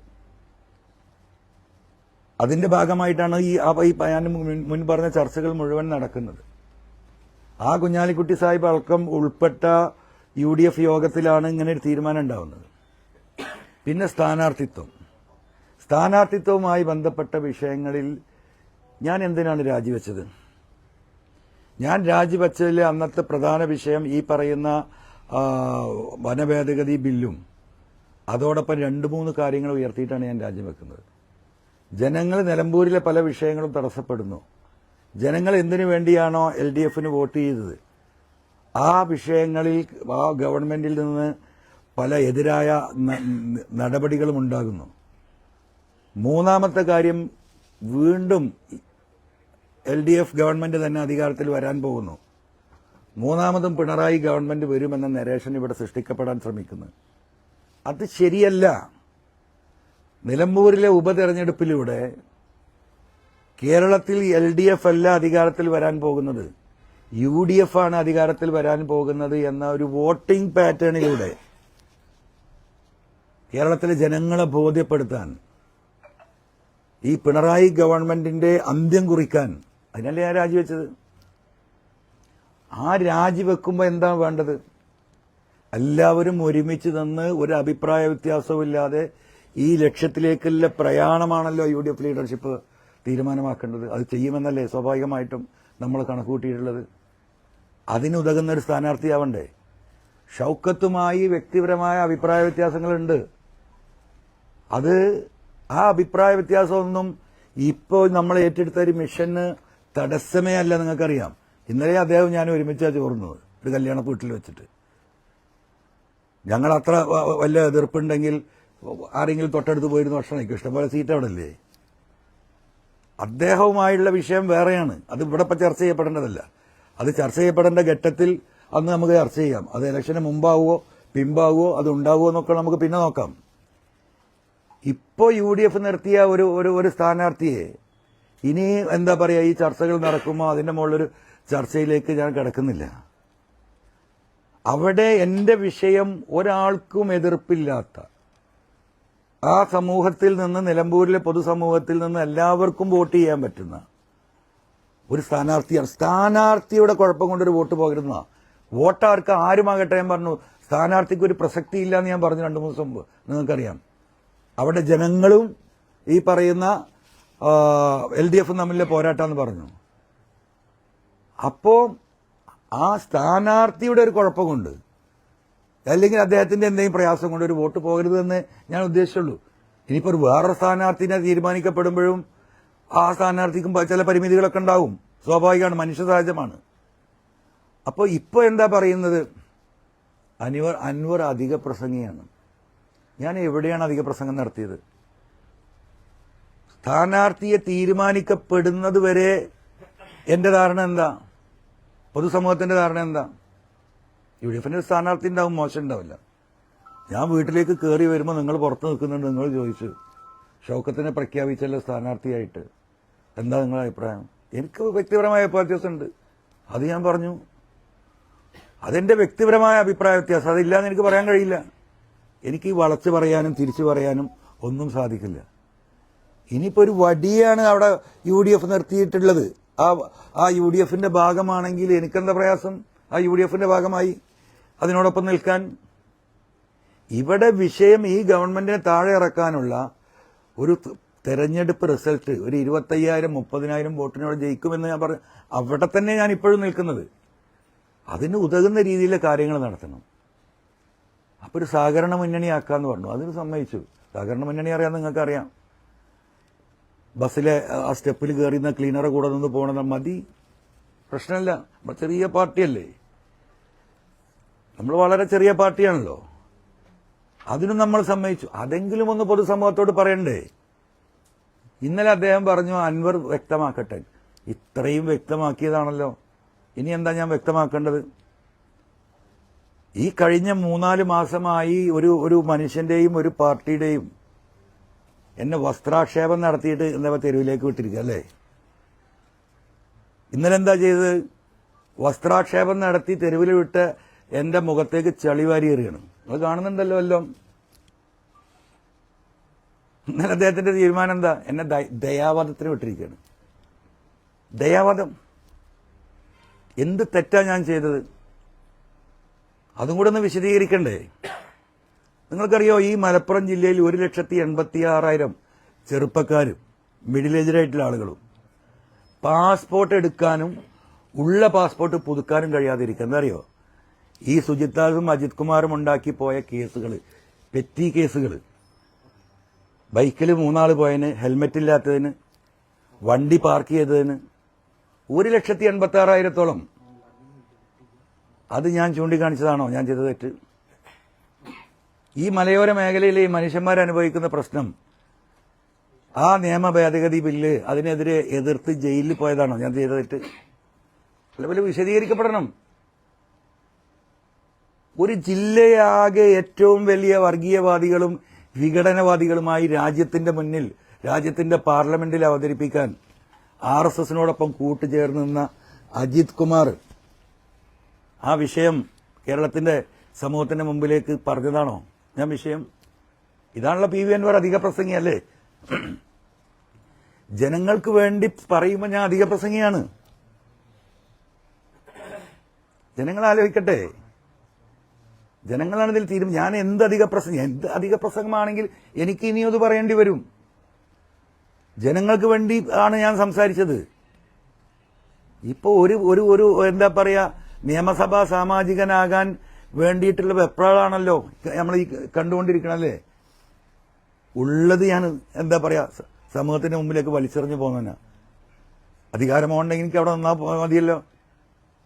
അതിന്റെ ഭാഗമായിട്ടാണ് ഈ ഞാൻ മുൻ പറഞ്ഞ ചർച്ചകൾ മുഴുവൻ നടക്കുന്നത്. ആ കുഞ്ഞാലിക്കുട്ടി സാഹിബ് അടക്കം ഉൾപ്പെട്ട UDF യോഗത്തിലാണ് ഇങ്ങനെ ഒരു തീരുമാനം ഉണ്ടാവുന്നത്. പിന്നെ സ്ഥാനാർത്ഥിത്വവുമായി ബന്ധപ്പെട്ട വിഷയങ്ങളിൽ ഞാൻ എന്തിനാണ് രാജിവെച്ചത്? ഞാൻ രാജിവെച്ചതിലെ അന്നത്തെ പ്രധാന വിഷയം ഈ പറയുന്ന വനഭേദഗതി ബില്ലും അതോടൊപ്പം 2-3 കാര്യങ്ങൾ ഉയർത്തിയിട്ടാണ് ഞാൻ രാജിവെക്കുന്നത്. ജനങ്ങൾ നിലമ്പൂരിലെ പല വിഷയങ്ങളും തടസ്സപ്പെടുന്നു. ജനങ്ങൾ എന്തിനു വേണ്ടിയാണോ LDF വോട്ട് ചെയ്തത് ആ വിഷയങ്ങളിൽ ആ ഗവൺമെന്റിൽ നിന്ന് പല എതിരായ നടപടികളും ഉണ്ടാകുന്നു. മൂന്നാമത്തെ കാര്യം, വീണ്ടും LDF ഗവൺമെന്റ് തന്നെ അധികാരത്തിൽ വരാൻ പോകുന്നു. മൂന്നാമതും പിണറായി ഗവൺമെന്റ് വരുമെന്ന നരേഷൻ ഇവിടെ സൃഷ്ടിക്കപ്പെടാൻ ശ്രമിക്കുന്നു. അത് ശരിയല്ല. നിലമ്പൂരിലെ ഉപതെരഞ്ഞെടുപ്പിലൂടെ കേരളത്തിൽ LDF അല്ല അധികാരത്തിൽ വരാൻ പോകുന്നത്, UDF ആണ് അധികാരത്തിൽ വരാൻ പോകുന്നത് എന്ന ഒരു വോട്ടിംഗ് പാറ്റേണിലൂടെ കേരളത്തിലെ ജനങ്ങളെ ബോധ്യപ്പെടുത്താൻ, ഈ പിണറായി ഗവൺമെന്റിന്റെ അന്ത്യം കുറിക്കാൻ, അതിനല്ലേ ഞാൻ രാജിവെച്ചത്. ആ രാജിവെക്കുമ്പോൾ എന്താ വേണ്ടത്? എല്ലാവരും ഒരുമിച്ച് നിന്ന് ഒരു അഭിപ്രായ വ്യത്യാസവുമില്ലാതെ ഈ ലക്ഷ്യത്തിലേക്കുള്ള പ്രയാണമാണല്ലോ UDF ലീഡർഷിപ്പ് തീരുമാനമാക്കേണ്ടത്. അത് ചെയ്യുമെന്നല്ലേ സ്വാഭാവികമായിട്ടും നമ്മൾ കണക്കുകൂട്ടിയിട്ടുള്ളത്. അതിനുതകുന്ന ഒരു സ്ഥാനാർത്ഥിയാവണ്ടേ? ഷൗക്കത്തുമായി വ്യക്തിപരമായ അഭിപ്രായ വ്യത്യാസങ്ങളുണ്ട്. അത് ആ അഭിപ്രായ വ്യത്യാസമൊന്നും ഇപ്പോൾ നമ്മൾ ഏറ്റെടുത്ത ഒരു മിഷന് തടസ്സമേ അല്ല. നിങ്ങൾക്കറിയാം, ഇന്നലെ അദ്ദേഹം ഞാൻ ഒരുമിച്ചാണ് ചോർന്നത് ഒരു കല്യാണ വീട്ടിൽ വെച്ചിട്ട്. ഞങ്ങൾ അത്ര വല്ല എതിർപ്പുണ്ടെങ്കിൽ ആരെങ്കിലും തൊട്ടടുത്ത് പോയിരുന്ന ഭക്ഷണം കഴിക്കും. ഇഷ്ടംപോലെ സീറ്റ് അവിടെ അല്ലേ. അദ്ദേഹവുമായുള്ള വിഷയം വേറെയാണ്. അത് ഇവിടെ ഇപ്പം ചർച്ച ചെയ്യപ്പെടേണ്ടതല്ല. അത് ചർച്ച ചെയ്യപ്പെടേണ്ട ഘട്ടത്തിൽ അന്ന് നമുക്ക് ചർച്ച ചെയ്യാം. അത് ഇലക്ഷന് മുമ്പാവുമോ പിമ്പാവുമോ അത് ഉണ്ടാവുമോ എന്നൊക്കെ നമുക്ക് പിന്നെ നോക്കാം. ഇപ്പോൾ UDF നിർത്തിയ ഒരു സ്ഥാനാർത്ഥിയെ ഇനി എന്താ പറയുക, ഈ ചർച്ചകൾ നടക്കുമ്പോൾ അതിന്റെ മുകളിലൊരു ചർച്ചയിലേക്ക് ഞാൻ കിടക്കുന്നില്ല. അവിടെ എന്റെ വിഷയം ഒരാൾക്കും എതിർപ്പില്ലാത്ത ആ സമൂഹത്തിൽ നിന്ന്, നിലമ്പൂരിലെ പൊതുസമൂഹത്തിൽ നിന്ന് എല്ലാവർക്കും വോട്ട് ചെയ്യാൻ പറ്റുന്ന ഒരു സ്ഥാനാർത്ഥിയാണ്. സ്ഥാനാർത്ഥിയുടെ കുഴപ്പം കൊണ്ടൊരു വോട്ട് പോകരുന്ന വോട്ടാർക്ക് ആരുമാകട്ടെ. ഞാൻ പറഞ്ഞു, സ്ഥാനാർത്ഥിക്ക് ഒരു പ്രസക്തി ഇല്ല എന്ന് ഞാൻ പറഞ്ഞു 2-3 ദിവസം മുമ്പ്. നിങ്ങൾക്കറിയാം, അവിടെ ജനങ്ങളും ഈ പറയുന്ന LDF തമ്മിലെ പോരാട്ടാന്ന് പറഞ്ഞു. അപ്പോ ആ സ്ഥാനാർത്ഥിയുടെ ഒരു കുഴപ്പം കൊണ്ട്, അല്ലെങ്കിൽ അദ്ദേഹത്തിന്റെ എന്തെങ്കിലും പ്രയാസം കൊണ്ട് ഒരു വോട്ട് പോകരുതെന്ന് ഞാൻ ഉദ്ദേശിച്ചുള്ളൂ. ഇനിയിപ്പോൾ ഒരു വേറൊരു സ്ഥാനാർത്ഥിനെ തീരുമാനിക്കപ്പെടുമ്പോഴും ആ സ്ഥാനാർത്ഥിക്കും ചില പരിമിതികളൊക്കെ ഉണ്ടാവും. സ്വാഭാവികമാണ്, മനുഷ്യ സഹജമാണ്. അപ്പോൾ ഇപ്പോൾ എന്താ പറയുന്നത്, അൻവർ അധിക പ്രസംഗിയാണ്. ഞാൻ എവിടെയാണ് അധിക പ്രസംഗം നടത്തിയത്? സ്ഥാനാർത്ഥിയെ തീരുമാനിക്കപ്പെടുന്നത് വരെ എന്റെ ധാരണ എന്താ, പൊതുസമൂഹത്തിന്റെ ധാരണ എന്താ? UDFന്റെ സ്ഥാനാർത്ഥി ഉണ്ടാവും, മോശം ഉണ്ടാവില്ല. ഞാൻ വീട്ടിലേക്ക് കയറി വരുമ്പോൾ നിങ്ങൾ പുറത്ത് നിൽക്കുന്നുണ്ട്. നിങ്ങൾ ചോദിച്ചു ഷൗക്കത്തിനെ പ്രഖ്യാപിച്ചല്ലോ സ്ഥാനാർത്ഥിയായിട്ട്, എന്താ നിങ്ങളുടെ അഭിപ്രായം? എനിക്ക് വ്യക്തിപരമായ അഭിപ്രായ വ്യത്യാസമുണ്ട്, അത് ഞാൻ പറഞ്ഞു. അതെന്റെ വ്യക്തിപരമായ അഭിപ്രായ വ്യത്യാസം, അതില്ലാന്ന് എനിക്ക് പറയാൻ കഴിയില്ല. എനിക്ക് വളച്ചു പറയാനും തിരിച്ചു പറയാനും ഒന്നും സാധിക്കില്ല. ഇനിയിപ്പോ ഒരു വടിയാണ് അവിടെ UDF നിർത്തിയിട്ടുള്ളത്. ആ UDFന്റെ ഭാഗമാണെങ്കിൽ എനിക്കെന്താ പ്രയാസം? ആ UDFന്റെ ഭാഗമായി അതിനോടൊപ്പം നിൽക്കാൻ. ഇവിടെ വിഷയം ഈ ഗവൺമെന്റിനെ താഴെ ഇറക്കാനുള്ള ഒരു തെരഞ്ഞെടുപ്പ് റിസൾട്ട് ഒരു 25,000-30,000 വോട്ടിനോട് ജയിക്കുമെന്ന് ഞാൻ പറഞ്ഞു. അവിടെ തന്നെ ഞാൻ ഇപ്പോഴും നിൽക്കുന്നത്. അതിന് ഉതകുന്ന രീതിയിലെ കാര്യങ്ങൾ നടത്തണം. അപ്പൊ ഒരു സഹകരണ മുന്നണിയാക്കാന്ന് പറഞ്ഞു. അതിന് സമ്മതിച്ചു. സഹകരണ മുന്നണി അറിയാൻ നിങ്ങൾക്ക് അറിയാം. ബസ്സിലെ ആ സ്റ്റെപ്പിൽ കയറിയുന്ന ക്ലീനറെ കൂടെ നിന്ന് പോകണമെന്ന് മതി, പ്രശ്നമില്ല. നമ്മൾ ചെറിയ പാർട്ടിയല്ലേ, നമ്മൾ വളരെ ചെറിയ പാർട്ടിയാണല്ലോ. അതിനും നമ്മൾ സമ്മതിച്ചു. അതെങ്കിലും ഒന്ന് പൊതുസമൂഹത്തോട് പറയണ്ടേ? ഇന്നലെ അദ്ദേഹം പറഞ്ഞു അൻവർ വ്യക്തമാക്കട്ടെ. ഇത്രയും വ്യക്തമാക്കിയതാണല്ലോ, ഇനി എന്താ ഞാൻ വ്യക്തമാക്കേണ്ടത്? ഈ കഴിഞ്ഞ 3-4 മാസമായി ഒരു മനുഷ്യന്റെയും ഒരു പാർട്ടിയുടെയും എന്നെ വസ്ത്രാക്ഷേപം നടത്തിയിട്ട് എന്താ തെരുവിലേക്ക് വിട്ടിരിക്കുക അല്ലേ? ഇന്നലെ എന്താ ചെയ്തത്? വസ്ത്രാക്ഷേപം നടത്തി തെരുവിൽ വിട്ട് എന്റെ മുഖത്തേക്ക് ചളിവാരി എറിയണം. അത് കാണുന്നുണ്ടല്ലോ എല്ലാം. ഇന്നലെ അദ്ദേഹത്തിന്റെ തീരുമാനം എന്താ? എന്നെ ദയാവാദത്തിന് വിട്ടിരിക്കുകയാണ്. ദയാവാദം. എന്ത് തെറ്റാ ഞാൻ ചെയ്തത്? അതും കൂടെ ഒന്ന് വിശദീകരിക്കണ്ടേ? നിങ്ങൾക്കറിയോ, ഈ മലപ്പുറം ജില്ലയിൽ 1,86,000 ചെറുപ്പക്കാരും മിഡിൽ ഏജിലായിട്ടുള്ള ആളുകളും പാസ്പോർട്ട് എടുക്കാനും ഉള്ള പാസ്പോർട്ട് പുതുക്കാനും കഴിയാതിരിക്കുക. എന്താ അറിയോ? ഈ സുജിത്താസും അജിത് കുമാറും ഉണ്ടാക്കി പോയ കേസുകൾ, പെറ്റി കേസുകൾ, ബൈക്കിൽ 3 ആൾ പോയതിന്, ഹെൽമെറ്റ് ഇല്ലാത്തതിന്, വണ്ടി പാർക്ക് ചെയ്തതിന് 1,86,000. അത് ഞാൻ ചൂണ്ടിക്കാണിച്ചതാണോ ഞാൻ ചെയ്ത തെറ്റ്? ഈ മലയോര മേഖലയിലെ ഈ മനുഷ്യന്മാരനുഭവിക്കുന്ന പ്രശ്നം, ആ നിയമ ഭേദഗതി ബില്ല് അതിനെതിരെ എതിർത്ത് ജയിലിൽ പോയതാണോ ഞാൻ ചെയ്ത തെറ്റ്? അതുപോലെ വിശദീകരിക്കപ്പെടണം. ഒരു ജില്ലയാകെ ഏറ്റവും വലിയ വർഗീയവാദികളും വിഘടനവാദികളുമായി രാജ്യത്തിന്റെ മുന്നിൽ, രാജ്യത്തിന്റെ പാർലമെന്റിൽ അവതരിപ്പിക്കാൻ RSSനോടൊപ്പം കൂട്ടുചേർന്ന് നിന്ന അജിത് കുമാർ ആ വിഷയം കേരളത്തിന്റെ സമൂഹത്തിന്റെ മുമ്പിലേക്ക് പറഞ്ഞതാണോ ഞാൻ വിഷയം? ഇതാണല്ലോ PV അൻവർ അധിക പ്രസംഗിയല്ലേ? ജനങ്ങൾക്ക് വേണ്ടി പറയുമ്പോൾ ഞാൻ അധിക പ്രസംഗിയാണ്. ജനങ്ങൾ ആലോചിക്കട്ടെ. ജനങ്ങളാണ് ഇതിൽ തീരും. ഞാൻ എന്ത് അധിക പ്രസംഗമാണെങ്കിൽ എനിക്ക് ഇനി അത് പറയേണ്ടി വരും. ജനങ്ങൾക്ക് വേണ്ടി ആണ് ഞാൻ സംസാരിച്ചത്. ഇപ്പോ ഒരു എന്താ പറയാ, നിയമസഭാ സാമാജികനാകാൻ വേണ്ടിയിട്ടുള്ള വെപ്രാളാണല്ലോ നമ്മൾ ഈ കണ്ടുകൊണ്ടിരിക്കണല്ലേ. ഉള്ളത് ഞാൻ എന്താ പറയാ സമൂഹത്തിന്റെ മുമ്പിലേക്ക് വലിച്ചെറിഞ്ഞു പോകുന്നതിനാ. അധികാരമുണ്ടെങ്കിൽ എനിക്ക് അവിടെ നിന്നാ മതിയല്ലോ.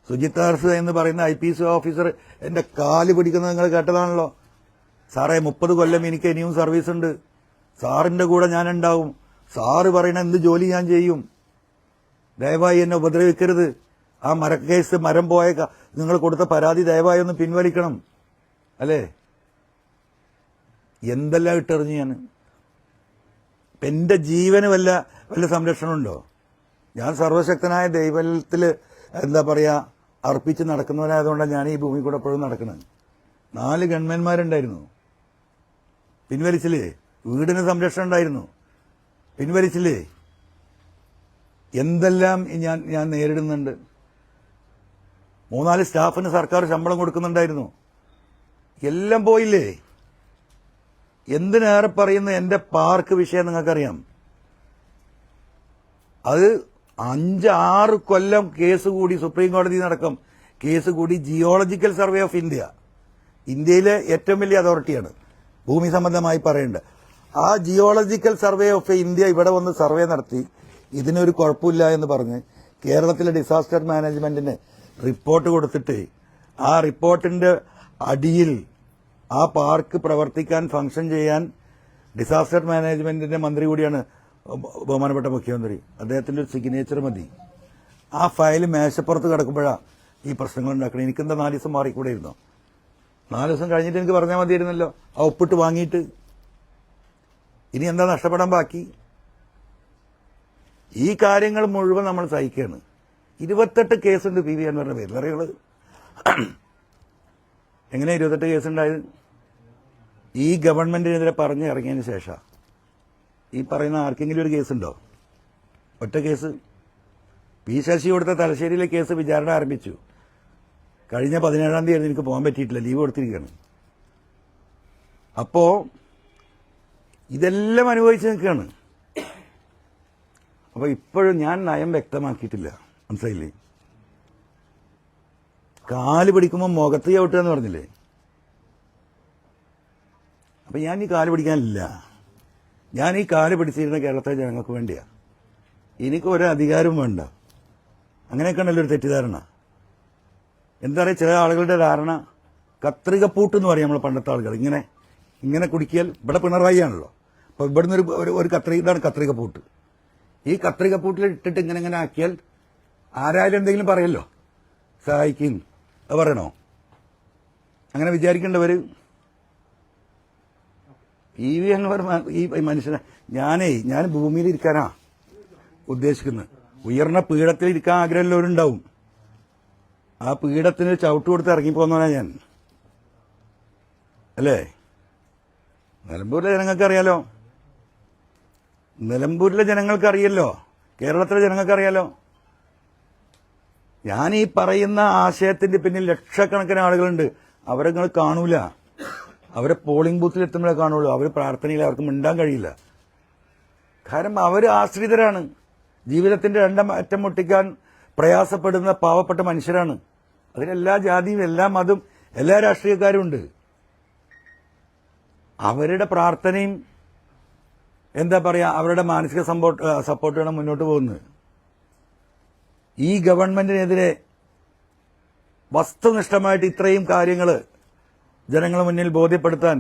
സുജിത് ദാസ് എന്ന് പറയുന്ന IPS ഓഫീസർ എന്റെ കാല് പിടിക്കുന്നത് നിങ്ങൾ കേട്ടതാണല്ലോ. സാറേ 30 കൊല്ലം എനിക്ക് ഇനിയും സർവീസ് ഉണ്ട്, സാറിന്റെ കൂടെ ഞാൻ ഉണ്ടാവും, സാറ് പറയണ എന്ത് ജോലി ഞാൻ ചെയ്യും, ദയവായി എന്നെ ഉപദ്രവിക്കരുത്, ആ മരക്കേസ് മരം പോയ നിങ്ങൾ കൊടുത്ത പരാതി ദയവായി ഒന്ന് പിൻവലിക്കണം. അല്ലേ? എന്തെല്ലാം ഇട്ടെറിഞ്ഞു ഞാൻ. എന്റെ ജീവന് വല്ല സംരക്ഷണമുണ്ടോ? ഞാൻ സർവശക്തനായ ദൈവത്തിൽ എന്താ പറയാ അർപ്പിച്ച് നടക്കുന്നവനായതുകൊണ്ടാണ് ഞാൻ ഈ ഭൂമി കൂടെ എപ്പോഴും നടക്കുന്നത്. 4 ഗവൺമെന്റ്മാരുണ്ടായിരുന്നു, പിൻവലിച്ചില്ലേ? വീടിന് സംരക്ഷണം ഉണ്ടായിരുന്നു, പിൻവലിച്ചില്ലേ? എന്തെല്ലാം ഞാൻ നേരിടുന്നുണ്ട്. 3-4 സ്റ്റാഫിന് സർക്കാർ ശമ്പളം കൊടുക്കുന്നുണ്ടായിരുന്നു, എല്ലാം പോയില്ലേ? എന്തിനേറെ പറയുന്ന എന്റെ പാർക്ക് വിഷയം നിങ്ങൾക്കറിയാം. അത് 5-6 കൊല്ലം കേസ് കൂടി സുപ്രീം കോടതി നടക്കും. കേസ് കൂടി ജിയോളജിക്കൽ സർവേ ഓഫ് ഇന്ത്യയിലെ ഏറ്റവും വലിയ അതോറിറ്റിയാണ് ഭൂമി സംബന്ധമായി പറയേണ്ടത്. ആ ജിയോളജിക്കൽ സർവേ ഓഫ് ഇന്ത്യ ഇവിടെ വന്ന് സർവേ നടത്തി ഇതിനൊരു കുഴപ്പമില്ല എന്ന് പറഞ്ഞ് കേരളത്തിലെ ഡിസാസ്റ്റർ മാനേജ്മെന്റിന് റിപ്പോർട്ട് കൊടുത്തിട്ട് ആ റിപ്പോർട്ടിന്റെ അടിയിൽ ആ പാർക്ക് പ്രവർത്തിക്കാൻ ഫംഗ്ഷൻ ചെയ്യാൻ ഡിസാസ്റ്റർ മാനേജ്മെന്റിന്റെ മന്ത്രി കൂടിയാണ് ബഹുമാനപ്പെട്ട മുഖ്യമന്ത്രി. അദ്ദേഹത്തിന്റെ ഒരു സിഗ്നേച്ചർ മതി. ആ ഫയൽ മേശപ്പുറത്ത് കിടക്കുമ്പോഴാണ് ഈ പ്രശ്നങ്ങൾ ഉണ്ടാക്കണം. എനിക്കെന്താ 4 ദിവസം മാറിക്കൂടെ ഇരുന്നോ? 4 ദിവസം കഴിഞ്ഞിട്ട് എനിക്ക് പറഞ്ഞാൽ മതിയായിരുന്നല്ലോ, ആ ഒപ്പിട്ട് വാങ്ങിയിട്ട്. ഇനി എന്താ നഷ്ടപ്പെടാൻ ബാക്കി? ഈ കാര്യങ്ങൾ മുഴുവൻ നമ്മൾ സഹിക്കുകയാണ്. 28 കേസുണ്ട് PV അൻവറിന്റെ പേരിൽ. അറിയുള്ളത് എങ്ങനെ 28 കേസുണ്ടായത്? ഈ ഗവൺമെന്റിനെതിരെ പറഞ്ഞ് ഇറങ്ങിയതിന് ശേഷം ഈ പറയുന്ന ആർക്കെങ്കിലും ഒരു കേസുണ്ടോ? ഒറ്റ കേസ്. P ശശി കൊടുത്ത തലശ്ശേരിയിലെ കേസ് വിചാരണ ആരംഭിച്ചു. കഴിഞ്ഞ 17-ാം തീയതി എനിക്ക് പോകാൻ പറ്റിയിട്ടില്ല, ലീവ് കൊടുത്തിരിക്കുകയാണ്. അപ്പോ ഇതെല്ലാം അനുഭവിച്ച് നിൽക്കുകയാണ്. അപ്പൊ ഇപ്പോഴും ഞാൻ നയം വ്യക്തമാക്കിയിട്ടില്ല, മനസ്സിലായില്ലേ? കാല് പിടിക്കുമ്പോൾ മുഖത്ത് ചവിട്ടുക എന്ന് പറഞ്ഞില്ലേ? അപ്പൊ ഞാൻ ഈ കാല് പിടിക്കാനില്ല. ഞാൻ ഈ കാല് പിടിച്ചിരുന്ന കേരളത്തിലെ ജനങ്ങൾക്ക് വേണ്ടിയാ. എനിക്ക് ഒരു അധികാരവും വേണ്ട. അങ്ങനെയൊക്കെ ഉണ്ടല്ലോ ഒരു തെറ്റിദ്ധാരണ. എന്താ പറയുക, ചില ആളുകളുടെ ധാരണ കത്രികപ്പൂട്ട് എന്ന് പറയും നമ്മൾ പണ്ടത്തെ ആളുകൾ. ഇങ്ങനെ കുടിക്കിയാൽ ഇവിടെ പിണറായി ആണല്ലോ, അപ്പൊ ഇവിടുന്ന് ഒരു ഇതാണ് കത്രികപ്പൂട്ട്. ഈ കത്രികപ്പൂട്ടിൽ ഇട്ടിട്ട് ഇങ്ങനെ ആക്കിയാൽ ആരായാലും എന്തെങ്കിലും പറയല്ലോ, സഹായിക്കും. അത് പറയണോ? അങ്ങനെ വിചാരിക്കേണ്ടവര് PV അൻവർ ഈ മനുഷ്യനെ ഞാൻ ഭൂമിയിൽ ഇരിക്കാനാ ഉദ്ദേശിക്കുന്നത്. ഉയർന്ന പീഠത്തിൽ ഇരിക്കാൻ ആഗ്രഹമുള്ളവരുണ്ടാവും. ആ പീഠത്തിന് ചവിട്ട് കൊടുത്ത് ഇറങ്ങിപ്പോന്നവനാ ഞാൻ. അല്ലേ? നിലമ്പൂരിലെ ജനങ്ങൾക്കറിയാലോ, നിലമ്പൂരിലെ ജനങ്ങൾക്കറിയല്ലോ, കേരളത്തിലെ ജനങ്ങൾക്കറിയാലോ. ഞാൻ ഈ പറയുന്ന ആശയത്തിന്റെ പിന്നിൽ ലക്ഷക്കണക്കിന് ആളുകളുണ്ട്. അവരെ നിങ്ങൾ കാണൂല. അവരെ പോളിംഗ് ബൂത്തിൽ എത്തുമ്പോഴേ കാണുള്ളൂ. അവർ പ്രാർത്ഥനയിൽ അവർക്ക് മിണ്ടാൻ കഴിയില്ല. കാരണം അവർ ആശ്രിതരാണ്. ജീവിതത്തിന്റെ അറ്റം മുട്ടിക്കാൻ പ്രയാസപ്പെടുന്ന പാവപ്പെട്ട മനുഷ്യരാണ്. അതിലെല്ലാ ജാതിയും എല്ലാ മതവും എല്ലാ രാഷ്ട്രീയക്കാരും ഉണ്ട്. അവരുടെ പ്രാർത്ഥനയും എന്താ പറയാ അവരുടെ മാനസിക സപ്പോർട്ടാണ് മുന്നോട്ട് പോകുന്നത്. ഈ ഗവൺമെന്റിനെതിരെ വസ്തുനിഷ്ഠമായിട്ട് ഇത്രയും കാര്യങ്ങൾ ജനങ്ങളെ മുന്നിൽ ബോധ്യപ്പെടുത്താൻ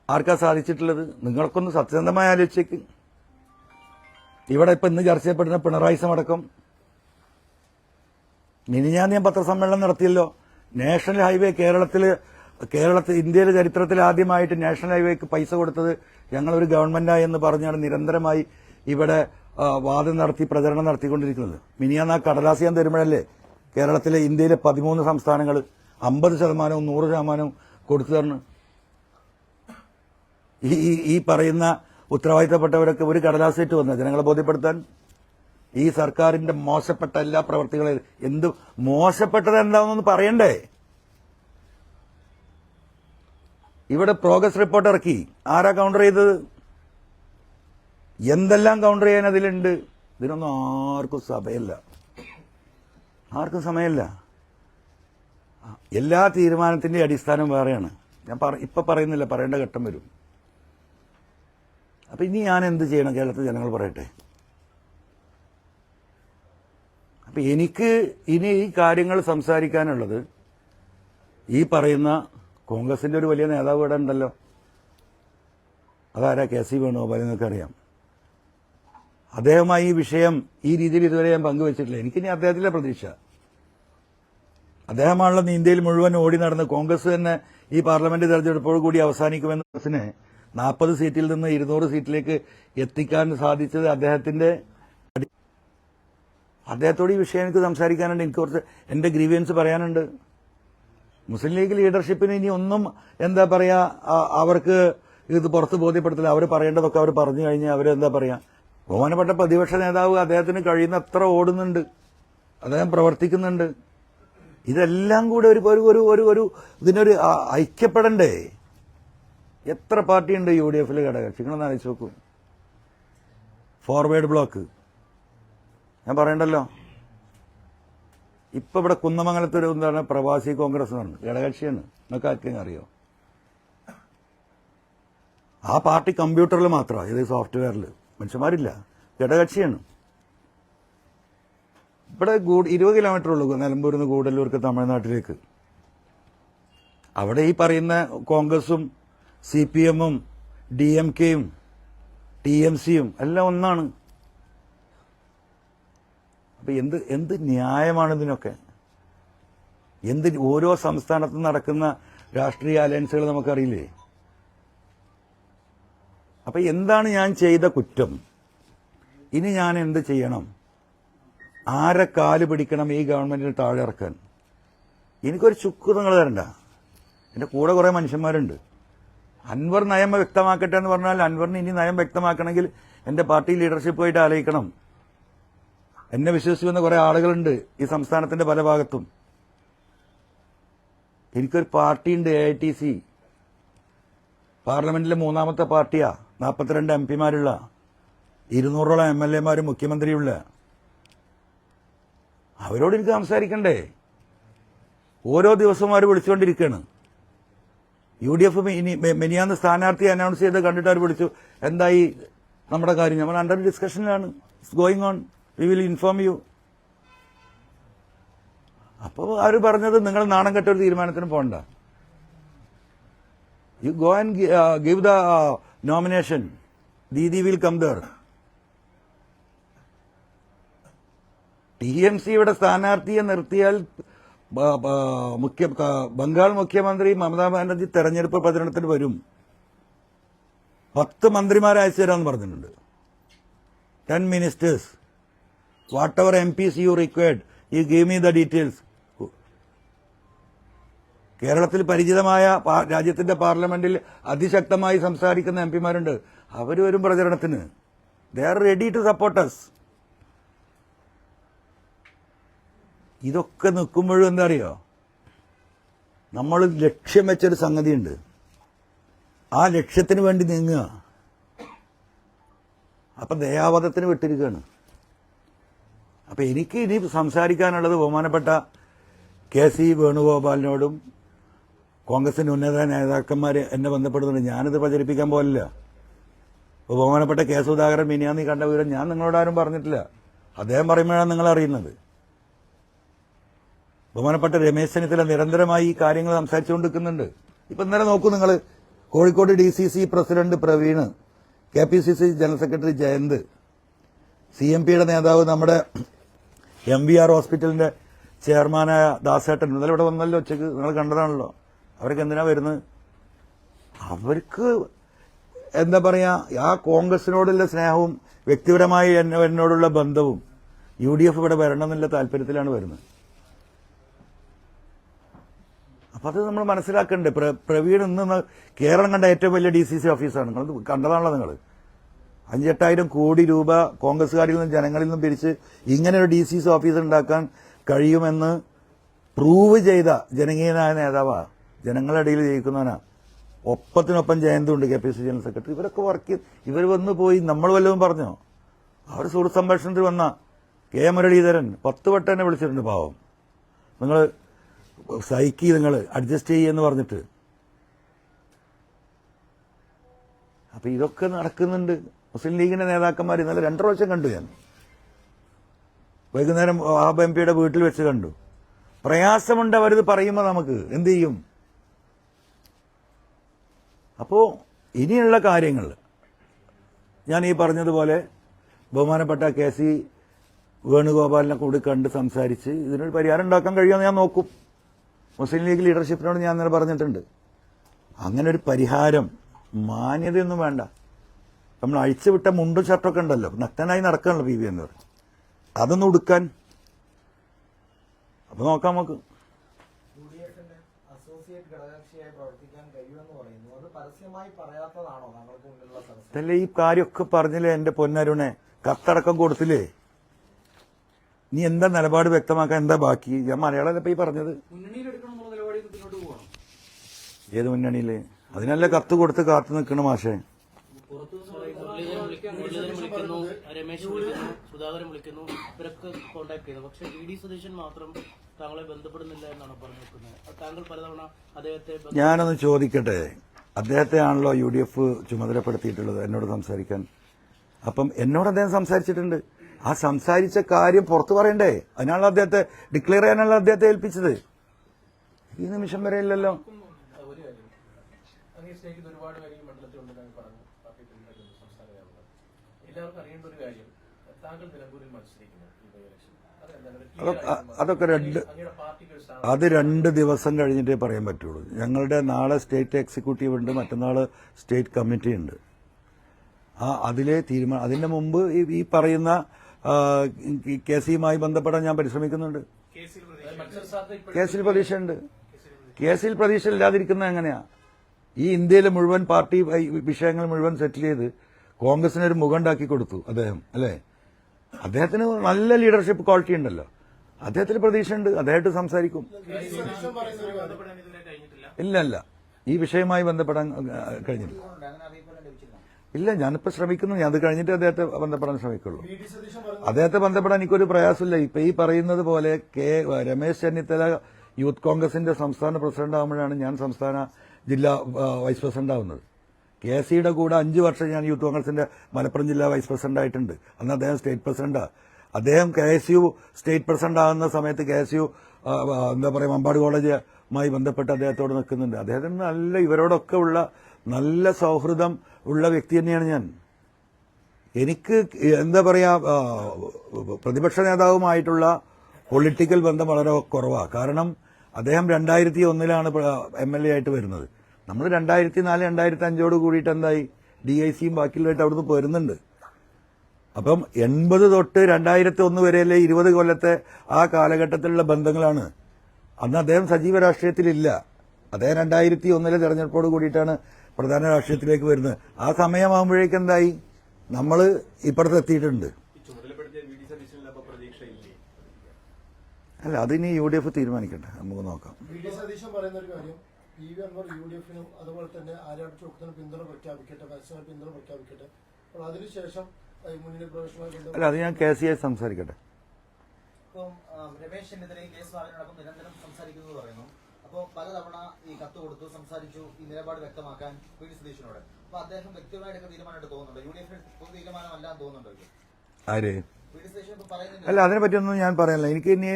ആർക്കാ സാധിച്ചിട്ടുള്ളത്? നിങ്ങൾക്കൊന്ന് സത്യസന്ധമായി ആലോചിച്ചേക്ക്. ഇവിടെ ഇന്ന് ചർച്ച ചെയ്യപ്പെടുന്ന പിണറായി സമടക്കം മിനിഞ്ഞാന്ന് ഞാൻ പത്രസമ്മേളനം നടത്തിയല്ലോ. നാഷണൽ ഹൈവേ കേരളത്തിൽ ഇന്ത്യയിലെ ചരിത്രത്തിൽ ആദ്യമായിട്ട് നാഷണൽ ഹൈവേക്ക് പൈസ കൊടുത്തത് ഞങ്ങളൊരു ഗവൺമെന്റായി എന്ന് പറഞ്ഞാണ് നിരന്തരമായി ഇവിടെ വാദം നടത്തി പ്രചരണം നടത്തിക്കൊണ്ടിരിക്കുന്നത്. മിനിഞ്ഞാന്ന് ആ കടലാസ് ഞാൻ തരുമ്പോഴല്ലേ കേരളത്തിലെ ഇന്ത്യയിലെ 13 സംസ്ഥാനങ്ങൾ 50%, 100% കൊടുത്തു തരണം. ഈ പറയുന്ന ഉത്തരവാദിത്തപ്പെട്ടവരൊക്കെ ഒരു കടലാസിട്ട് വന്ന ജനങ്ങളെ ബോധ്യപ്പെടുത്താൻ. ഈ സർക്കാരിന്റെ മോശപ്പെട്ട എല്ലാ പ്രവർത്തികളും എന്ത് മോശപ്പെട്ടത് എന്താണെന്നൊന്ന് പറയണ്ടേ? ഇവിടെ പ്രോഗ്രസ് റിപ്പോർട്ട് ഇറക്കി. ആരാ കൗണ്ടർ ചെയ്തത്? എന്തെല്ലാം കൗണ്ടർ ചെയ്യാൻ അതിലുണ്ട്? ഇതിനൊന്നും ആർക്കും സമയമില്ല. എല്ലാ തീരുമാനത്തിന്റെ അടിസ്ഥാനം വേറെയാണ്. ഞാൻ ഇപ്പൊ പറയുന്നില്ല, പറയേണ്ട ഘട്ടം വരും. അപ്പം ഇനി ഞാൻ എന്ത് ചെയ്യണം? കേരളത്തിലെ ജനങ്ങൾ പറയട്ടെ. അപ്പം എനിക്ക് ഇനി ഈ കാര്യങ്ങൾ സംസാരിക്കാനുള്ളത് ഈ പറയുന്ന കോൺഗ്രസിന്റെ ഒരു വലിയ നേതാവ് ഇവിടെ ഉണ്ടല്ലോ, അതാരാ? K C Venugopal. നിങ്ങൾക്കറിയാം. അദ്ദേഹമായി ഈ വിഷയം ഈ രീതിയിൽ ഇതുവരെ ഞാൻ പങ്കുവച്ചിട്ടില്ല. എനിക്കിനി അദ്ദേഹത്തിലെ പ്രതീക്ഷ. അദ്ദേഹമാണല്ലോ ഇന്ത്യയിൽ മുഴുവൻ ഓടി നടന്ന് കോൺഗ്രസ് തന്നെ ഈ പാർലമെന്റ് തെരഞ്ഞെടുപ്പോട് കൂടി അവസാനിക്കുമെന്ന കോൺഗ്രസിനെ 40 സീറ്റിൽ നിന്ന് 200 സീറ്റിലേക്ക് എത്തിക്കാൻ സാധിച്ചത് അദ്ദേഹത്തോട് ഈ വിഷയം എനിക്ക് സംസാരിക്കാനുണ്ട്. എനിക്ക് കുറച്ച് എന്റെ ഗ്രീവിയൻസ് പറയാനുണ്ട്. മുസ്ലിം ലീഗ് ലീഡർഷിപ്പിന് ഇനി ഒന്നും എന്താ പറയാ, അവർക്ക് ഇത് പുറത്ത് ബോധ്യപ്പെടുത്തില്ല. അവർ പറയേണ്ടതൊക്കെ അവർ പറഞ്ഞു കഴിഞ്ഞാൽ അവരെന്താ പറയാ. ബഹുമാനപ്പെട്ട പ്രതിപക്ഷ നേതാവ് അദ്ദേഹത്തിന് കഴിയുന്ന അത്ര ഓടുന്നുണ്ട്, അദ്ദേഹം പ്രവർത്തിക്കുന്നുണ്ട്. ഇതെല്ലാം കൂടെ ഒരു ഇതിനൊരു ഐക്യപ്പെടണ്ടേ? എത്ര പാർട്ടിയുണ്ട് UDF-ൽ ഘടകകക്ഷികളെന്ന് ആലോചിച്ച് നോക്കൂ. ഫോർവേഡ് ബ്ലോക്ക് ഞാൻ പറയണ്ടല്ലോ. ഇപ്പൊ ഇവിടെ കുന്നമംഗലത്തൊരു എന്താണ് പ്രവാസി കോൺഗ്രസ് എന്ന് പറഞ്ഞു, ഘടകകക്ഷിയാണ്. നിങ്ങൾക്ക് ആർക്കെങ്കിലും അറിയോ? ആ പാർട്ടി കമ്പ്യൂട്ടറിൽ മാത്രമാണ്, ഇത് സോഫ്റ്റ്വെയറിൽ മനുഷ്യന്മാരില്ല. ഘടകകക്ഷിയാണ്. ഇവിടെ 20 കിലോമീറ്റർ ഉള്ളൂ നിലമ്പൂരിൽ നിന്ന് ഗൂഡല്ലൂർക്ക്, തമിഴ്നാട്ടിലേക്ക്. അവിടെ ഈ പറയുന്ന കോൺഗ്രസും CPM-ഉം DMK-യും TMC-യും എല്ലാം ഒന്നാണ്. അപ്പൊ എന്ത് ന്യായമാണ് ഇതിനൊക്കെ? ഓരോ സംസ്ഥാനത്തും നടക്കുന്ന രാഷ്ട്രീയ അലയൻസുകൾ നമുക്കറിയില്ലേ? അപ്പൊ എന്താണ് ഞാൻ ചെയ്ത കുറ്റം? ഇനി ഞാൻ എന്ത് ചെയ്യണം? ആരെ കാല് പിടിക്കണം ഈ ഗവൺമെന്റിന് താഴെ ഇറക്കാൻ? എനിക്കൊരു ചുക്ക് നിങ്ങൾ തരണ്ട. എന്റെ കൂടെ കുറെ മനുഷ്യന്മാരുണ്ട്. അൻവർ നയം വ്യക്തമാക്കട്ടെ എന്ന് പറഞ്ഞാൽ അൻവറിന് ഇനി നയം വ്യക്തമാക്കണമെങ്കിൽ എന്റെ പാർട്ടി ലീഡർഷിപ്പുമായിട്ട് ആലോചിക്കണം. എന്നെ വിശ്വസിക്കുന്ന കുറെ ആളുകളുണ്ട് ഈ സംസ്ഥാനത്തിന്റെ പല ഭാഗത്തും. എനിക്കൊരു പാർട്ടിയുണ്ട്, AITC. പാർലമെന്റിലെ 3ാമത്തെ പാർട്ടിയാ. 42 MP-മാരുള്ള, 200ഓളം MLA-മാരും മുഖ്യമന്ത്രിയുള്ള. അവരോട് എനിക്ക് സംസാരിക്കണ്ടേ? ഓരോ ദിവസവും അവർ വിളിച്ചുകൊണ്ടിരിക്കുകയാണ്. UDF മെനിയാന്ന് സ്ഥാനാർത്ഥി അനൗൺസ് ചെയ്ത് കണ്ടിട്ട് അവർ വിളിച്ചു, എന്തായി നമ്മുടെ കാര്യം? നമ്മൾ അണ്ടർ ഡിസ്കഷനിലാണ്, it's going on, we will inform you. അപ്പോൾ അവർ പറഞ്ഞത് നിങ്ങൾ നാണം കെട്ട ഒരു തീരുമാനത്തിന് പോകണ്ട, you go and give the nomination, Didi will come there. TMC ഇവിടെ സ്ഥാനാർത്ഥിയെ നിർത്തിയാൽ ബംഗാൾ മുഖ്യമന്ത്രി മമതാ ബാനർജി തെരഞ്ഞെടുപ്പ് പ്രചരണത്തിന് വരും. 10 മന്ത്രിമാരെ അയച്ചു തരാമെന്ന് പറഞ്ഞിട്ടുണ്ട്. 10 ministers, whatever MPs you required, you give me the details. കേരളത്തിൽ പരിചിതമായ രാജ്യത്തിന്റെ പാർലമെന്റിൽ അതിശക്തമായി സംസാരിക്കുന്ന MP-മാരുണ്ട്. അവർ വരും പ്രചരണത്തിന്. They are ready to support us. ഇതൊക്കെ നിൽക്കുമ്പോഴും എന്താ അറിയോ, നമ്മൾ ലക്ഷ്യം വെച്ചൊരു സംഗതിയുണ്ട്, ആ ലക്ഷ്യത്തിന് വേണ്ടി നീങ്ങുക. അപ്പൊ ദയാവധത്തിന് വിട്ടിരിക്കുകയാണ്. അപ്പൊ എനിക്ക് ഇനി സംസാരിക്കാനുള്ളത് ബഹുമാനപ്പെട്ട KC വേണുഗോപാലിനോടും കോൺഗ്രസിന്റെ ഉന്നത നേതാക്കന്മാർ എന്നെ ബന്ധപ്പെടുന്നുണ്ട്. ഞാനിത് പ്രചരിപ്പിക്കാൻ പോലില്ല. ബഹുമാനപ്പെട്ട K സുധാകരൻ മിനിയാന്ന് കണ്ട വിവരം ഞാൻ നിങ്ങളോടാരും പറഞ്ഞിട്ടില്ല. അദ്ദേഹം പറയുമ്പോഴാണ് നിങ്ങൾ അറിയുന്നത്. ബഹുമാനപ്പെട്ട രമേശ് ചെന്നിത്തല നിരന്തരമായി ഈ കാര്യങ്ങൾ സംസാരിച്ചുകൊണ്ടിരിക്കുന്നുണ്ട്. ഇപ്പൊ ഇന്നലെ നോക്കൂ നിങ്ങൾ, Kozhikode DCC president Praveen, KPCC general secretary Jayanth, CMPയുടെ നേതാവ് നമ്മുടെ MVR ഹോസ്പിറ്റലിന്റെ ചെയർമാനായ ദാസേട്ടൻ ഇന്നലെ ഇവിടെ വന്നല്ലോ ഉച്ചക്ക്, നിങ്ങൾ കണ്ടതാണല്ലോ. അവർക്ക് എന്തിനാ വരുന്നത്? അവർക്ക് എന്താ പറയാ, ആ കോൺഗ്രസിനോടുള്ള സ്നേഹവും വ്യക്തിപരമായി എന്നോടുള്ള ബന്ധവും UDF ഇവിടെ വരണമെന്നുള്ള താല്പര്യത്തിലാണ് വരുന്നത്. അപ്പൊ അത് നമ്മൾ മനസ്സിലാക്കണ്ടേ? പ്രവീൺ ഇന്ന് കേരളം കണ്ട ഏറ്റവും വലിയ DCC ഓഫീസാണ്. നിങ്ങൾ കണ്ടതാണല്ലോ. നിങ്ങൾ 5-8 കോടി രൂപ കോൺഗ്രസ്സുകാരിൽ നിന്നും ജനങ്ങളിൽ നിന്നും പിരിച്ച് ഇങ്ങനെ ഒരു DCC ഓഫീസ് ഉണ്ടാക്കാൻ കഴിയുമെന്ന് പ്രൂവ് ചെയ്ത ജനകീയനായ നേതാവാ, ജനങ്ങളുടെ ഇടയിൽ ജയിക്കുന്നവനാ. ഒപ്പത്തിനൊപ്പം ജയന്തുണ്ട്, KPCC ജനറൽ സെക്രട്ടറി. ഇവരൊക്കെ വർക്ക്, ഇവർ വന്നു പോയി. നമ്മൾ വല്ലതും പറഞ്ഞോ? അവർ സുഹൃത്ത് സംഭാഷണത്തിൽ വന്ന K മുരളീധരൻ 10 വട്ടം എന്നെ വിളിച്ചിട്ടുണ്ട്. പാവം, നിങ്ങൾ സൈക്കി, നിങ്ങൾ അഡ്ജസ്റ്റ് ചെയ്യുമെന്ന് പറഞ്ഞിട്ട്. അപ്പൊ ഇതൊക്കെ നടക്കുന്നുണ്ട്. മുസ്ലിം ലീഗിന്റെ നേതാക്കന്മാർ ഇന്നലെ 2 പ്രാവശ്യം കണ്ടു ഞാൻ. വൈകുന്നേരം വഹാബ് MP-യുടെ വീട്ടിൽ വെച്ച് കണ്ടു. പ്രയാസമുണ്ട് അവരിത് പറയുമ്പോൾ നമുക്ക് എന്ത് ചെയ്യും? അപ്പോ ഇനിയുള്ള കാര്യങ്ങൾ ഞാൻ ഈ പറഞ്ഞതുപോലെ ബഹുമാനപ്പെട്ട KC വേണുഗോപാലിനെ കൂടി കണ്ട് സംസാരിച്ച് ഇതിനൊരു പരിഹാരം ഉണ്ടാക്കാൻ കഴിയുമെന്ന് ഞാൻ നോക്കും. മുസ്ലിം ലീഗ് ലീഡർഷിപ്പിനോട് ഞാൻ ഇന്നലെ പറഞ്ഞിട്ടുണ്ട്. അങ്ങനെ ഒരു പരിഹാരം, മാന്യതയൊന്നും വേണ്ട. നമ്മൾ അഴിച്ചുവിട്ട മുണ്ടും ഷർട്ടൊക്കെ ഉണ്ടല്ലോ, നഗ്നനായി നടക്കാണല്ലോ PV എന്ന് പറയും, അതൊന്നും ഉടുക്കാൻ. അപ്പൊ നോക്കാം നമുക്ക്. അതല്ലേ ഈ കാര്യമൊക്കെ പറഞ്ഞില്ലേ എന്റെ പൊന്നരുണെ, കത്തടക്കം കൊടുത്തില്ലേ? നീ എന്താ നിലപാട് വ്യക്തമാക്കാൻ എന്താ ബാക്കി? ഞാൻ മലയാളം ഇപ്പൊ ഈ പറഞ്ഞത്. ഏത് മുന്നണിയില്? അതിനല്ലേ കത്ത് കൊടുത്ത് കാത്തു നിൽക്കണ മാഷേ. രമേശ് വിളിക്കുന്നു, സുധാകരൻ വിളിക്കുന്നു, ഇവരൊക്കെ കോൺടാക്ട് ചെയ്തു. പക്ഷെ VD സതീശൻ മാത്രം താങ്കളെ ബന്ധപ്പെടുന്നില്ല എന്നാണ് പറഞ്ഞിരിക്കുന്നത്. താങ്കൾ പലതവണ അദ്ദേഹത്തെ ഞാനൊന്ന് ചോദിക്കട്ടെ, അദ്ദേഹത്തെ ആണല്ലോ UDF ചുമതലപ്പെടുത്തിയിട്ടുള്ളത് എന്നോട് സംസാരിക്കാൻ. അപ്പം എന്നോട് അദ്ദേഹം സംസാരിച്ചിട്ടുണ്ട്. ആ സംസാരിച്ച കാര്യം പുറത്തു പറയണ്ടേ? അതിനാണല്ലോ അദ്ദേഹത്തെ ഡിക്ലെയർ ചെയ്യാനുള്ള അദ്ദേഹത്തെ ഏൽപ്പിച്ചത്. ഈ നിമിഷം വരെ ഇല്ലല്ലോ. ഒരുപാട് കാര്യം മണ്ഡലത്തിലുണ്ടെന്ന് പറഞ്ഞു. എല്ലാവർക്കും അറിയേണ്ട ഒരു കാര്യം, താങ്കൾ നിലമ്പൂരിൽ മത്സരിക്കുന്നു. അതൊക്കെ അത് 2 ദിവസം കഴിഞ്ഞിട്ടേ പറയാൻ പറ്റുള്ളൂ. ഞങ്ങളുടെ നാളെ സ്റ്റേറ്റ് എക്സിക്യൂട്ടീവ് ഉണ്ട്, മറ്റന്നാള് സ്റ്റേറ്റ് കമ്മിറ്റി ഉണ്ട്. അതിലെ തീരുമാനം, അതിന്റെ മുമ്പ് ഈ പറയുന്ന കേസുമായി ബന്ധപ്പെടാൻ ഞാൻ പരിശ്രമിക്കുന്നുണ്ട്. കേസിൽ പ്രതീക്ഷയുണ്ട്. കേസിൽ പ്രതീക്ഷ ഇല്ലാതിരിക്കുന്നത് എങ്ങനെയാ? ഈ ഇന്ത്യയിലെ മുഴുവൻ പാർട്ടി വിഷയങ്ങൾ മുഴുവൻ സെറ്റിൽ ചെയ്ത് കോൺഗ്രസിനൊരു മുഖം ഉണ്ടാക്കി കൊടുത്തു അദ്ദേഹം, അല്ലേ? അദ്ദേഹത്തിന് നല്ല ലീഡർഷിപ്പ് ക്വാളിറ്റി ഉണ്ടല്ലോ. അദ്ദേഹത്തിന് പ്രതീക്ഷയുണ്ട്, അദ്ദേഹമായിട്ട് സംസാരിക്കും. ഇല്ല, ഈ വിഷയവുമായി ബന്ധപ്പെടാൻ കഴിഞ്ഞില്ല. ഇല്ല, ഞാനിപ്പോ ശ്രമിക്കുന്നു. ഞാൻ അത് കഴിഞ്ഞിട്ട് അദ്ദേഹത്തെ ബന്ധപ്പെടാൻ ശ്രമിക്കുള്ളൂ. അദ്ദേഹത്തെ ബന്ധപ്പെടാൻ എനിക്കൊരു പ്രയാസമില്ല. ഇപ്പൊ ഈ പറയുന്നത് പോലെ രമേശ് ചെന്നിത്തല യൂത്ത് കോൺഗ്രസിന്റെ സംസ്ഥാന പ്രസിഡന്റ് ആകുമ്പോഴാണ് ഞാൻ സംസ്ഥാന ജില്ലാ വൈസ് പ്രസിഡന്റ് ആവുന്നത്. KCയുടെ കൂടെ 5 വർഷം ഞാൻ യൂത്ത് കോൺഗ്രസിന്റെ മലപ്പുറം ജില്ലാ വൈസ് പ്രസിഡന്റ് ആയിട്ടുണ്ട്. അന്ന് അദ്ദേഹം സ്റ്റേറ്റ് പ്രസിഡന്റാ. അദ്ദേഹം KSU സ്റ്റേറ്റ് പ്രസിഡന്റ് ആകുന്ന സമയത്ത് KSU എന്താ പറയുക, മമ്പാട് കോളേജുമായി ബന്ധപ്പെട്ട് അദ്ദേഹത്തോട് നിൽക്കുന്നുണ്ട്. അദ്ദേഹത്തിന് നല്ല ഇവരോടൊക്കെ ഉള്ള നല്ല സൗഹൃദം ഉള്ള വ്യക്തി തന്നെയാണ് ഞാൻ. എനിക്ക് എന്താ പറയാ, പ്രതിപക്ഷ നേതാവുമായിട്ടുള്ള പൊളിറ്റിക്കൽ ബന്ധം വളരെ കുറവാണ്. കാരണം അദ്ദേഹം 2001 MLA ആയിട്ട് വരുന്നത്. നമ്മൾ 2004, 2005 കൂടിയിട്ട് എന്തായി, DICയും ബാക്കിയുള്ളതായിട്ട് അവിടുന്ന് പോരുന്നുണ്ട്. അപ്പം 80 തൊട്ട് 2001 വരെയല്ലേ 20 കൊല്ലത്തെ ആ കാലഘട്ടത്തിലുള്ള ബന്ധങ്ങളാണ്. അന്ന് അദ്ദേഹം സജീവ രാഷ്ട്രീയത്തിലില്ല. അദ്ദേഹം 2001 തെരഞ്ഞെടുപ്പോട് കൂടിയിട്ടാണ് പ്രധാന രാഷ്ട്രീയത്തിലേക്ക് വരുന്നത്. ആ സമയമാകുമ്പോഴേക്കും എന്തായി, നമ്മൾ ഇപ്പുറത്ത് എത്തിയിട്ടുണ്ട്. അല്ല, അതിനി UDF തീരുമാനിക്കട്ടെ, നമുക്ക് നോക്കാം. UDFനും അതുപോലെ തന്നെ ആര്യാട് ചോക്കത്തിന് പിന്തുണ പ്രഖ്യാപിക്കട്ടെ, പരസ്യമായി പിന്തുണ പ്രഖ്യാപിക്കട്ടെ. അപ്പോൾ അതിനുശേഷം മുന്നിലെ പ്രവേശനമായി അല്ല, അത് ഞാൻ KCയെ സംസാരിക്കട്ടെ. ഇപ്പം രമേശ് ചെന്നിത്തലയും കെ സ്വാമിനോടൊപ്പം നിരന്തരം സംസാരിക്കുന്നു പറയുന്നു. അപ്പോൾ പലതവണ ഈ കത്ത് കൊടുത്തു, സംസാരിച്ചു, ഈ നിലപാട് വ്യക്തമാക്കാൻ VD സതീശനോട്. അപ്പൊ അദ്ദേഹം വ്യക്തിപരമായിട്ട് തീരുമാനമായിട്ട് തോന്നുന്നുണ്ടോ? UDF പൊതു തീരുമാനമല്ലാന്ന് തോന്നുന്നുണ്ടോ? ആര്? VD സതീശൻ ഇപ്പൊ പറയുന്നില്ല. അല്ല, അതിനെ പറ്റിയൊന്നും ഞാൻ പറയാനില്ല. എനിക്ക് ഇനി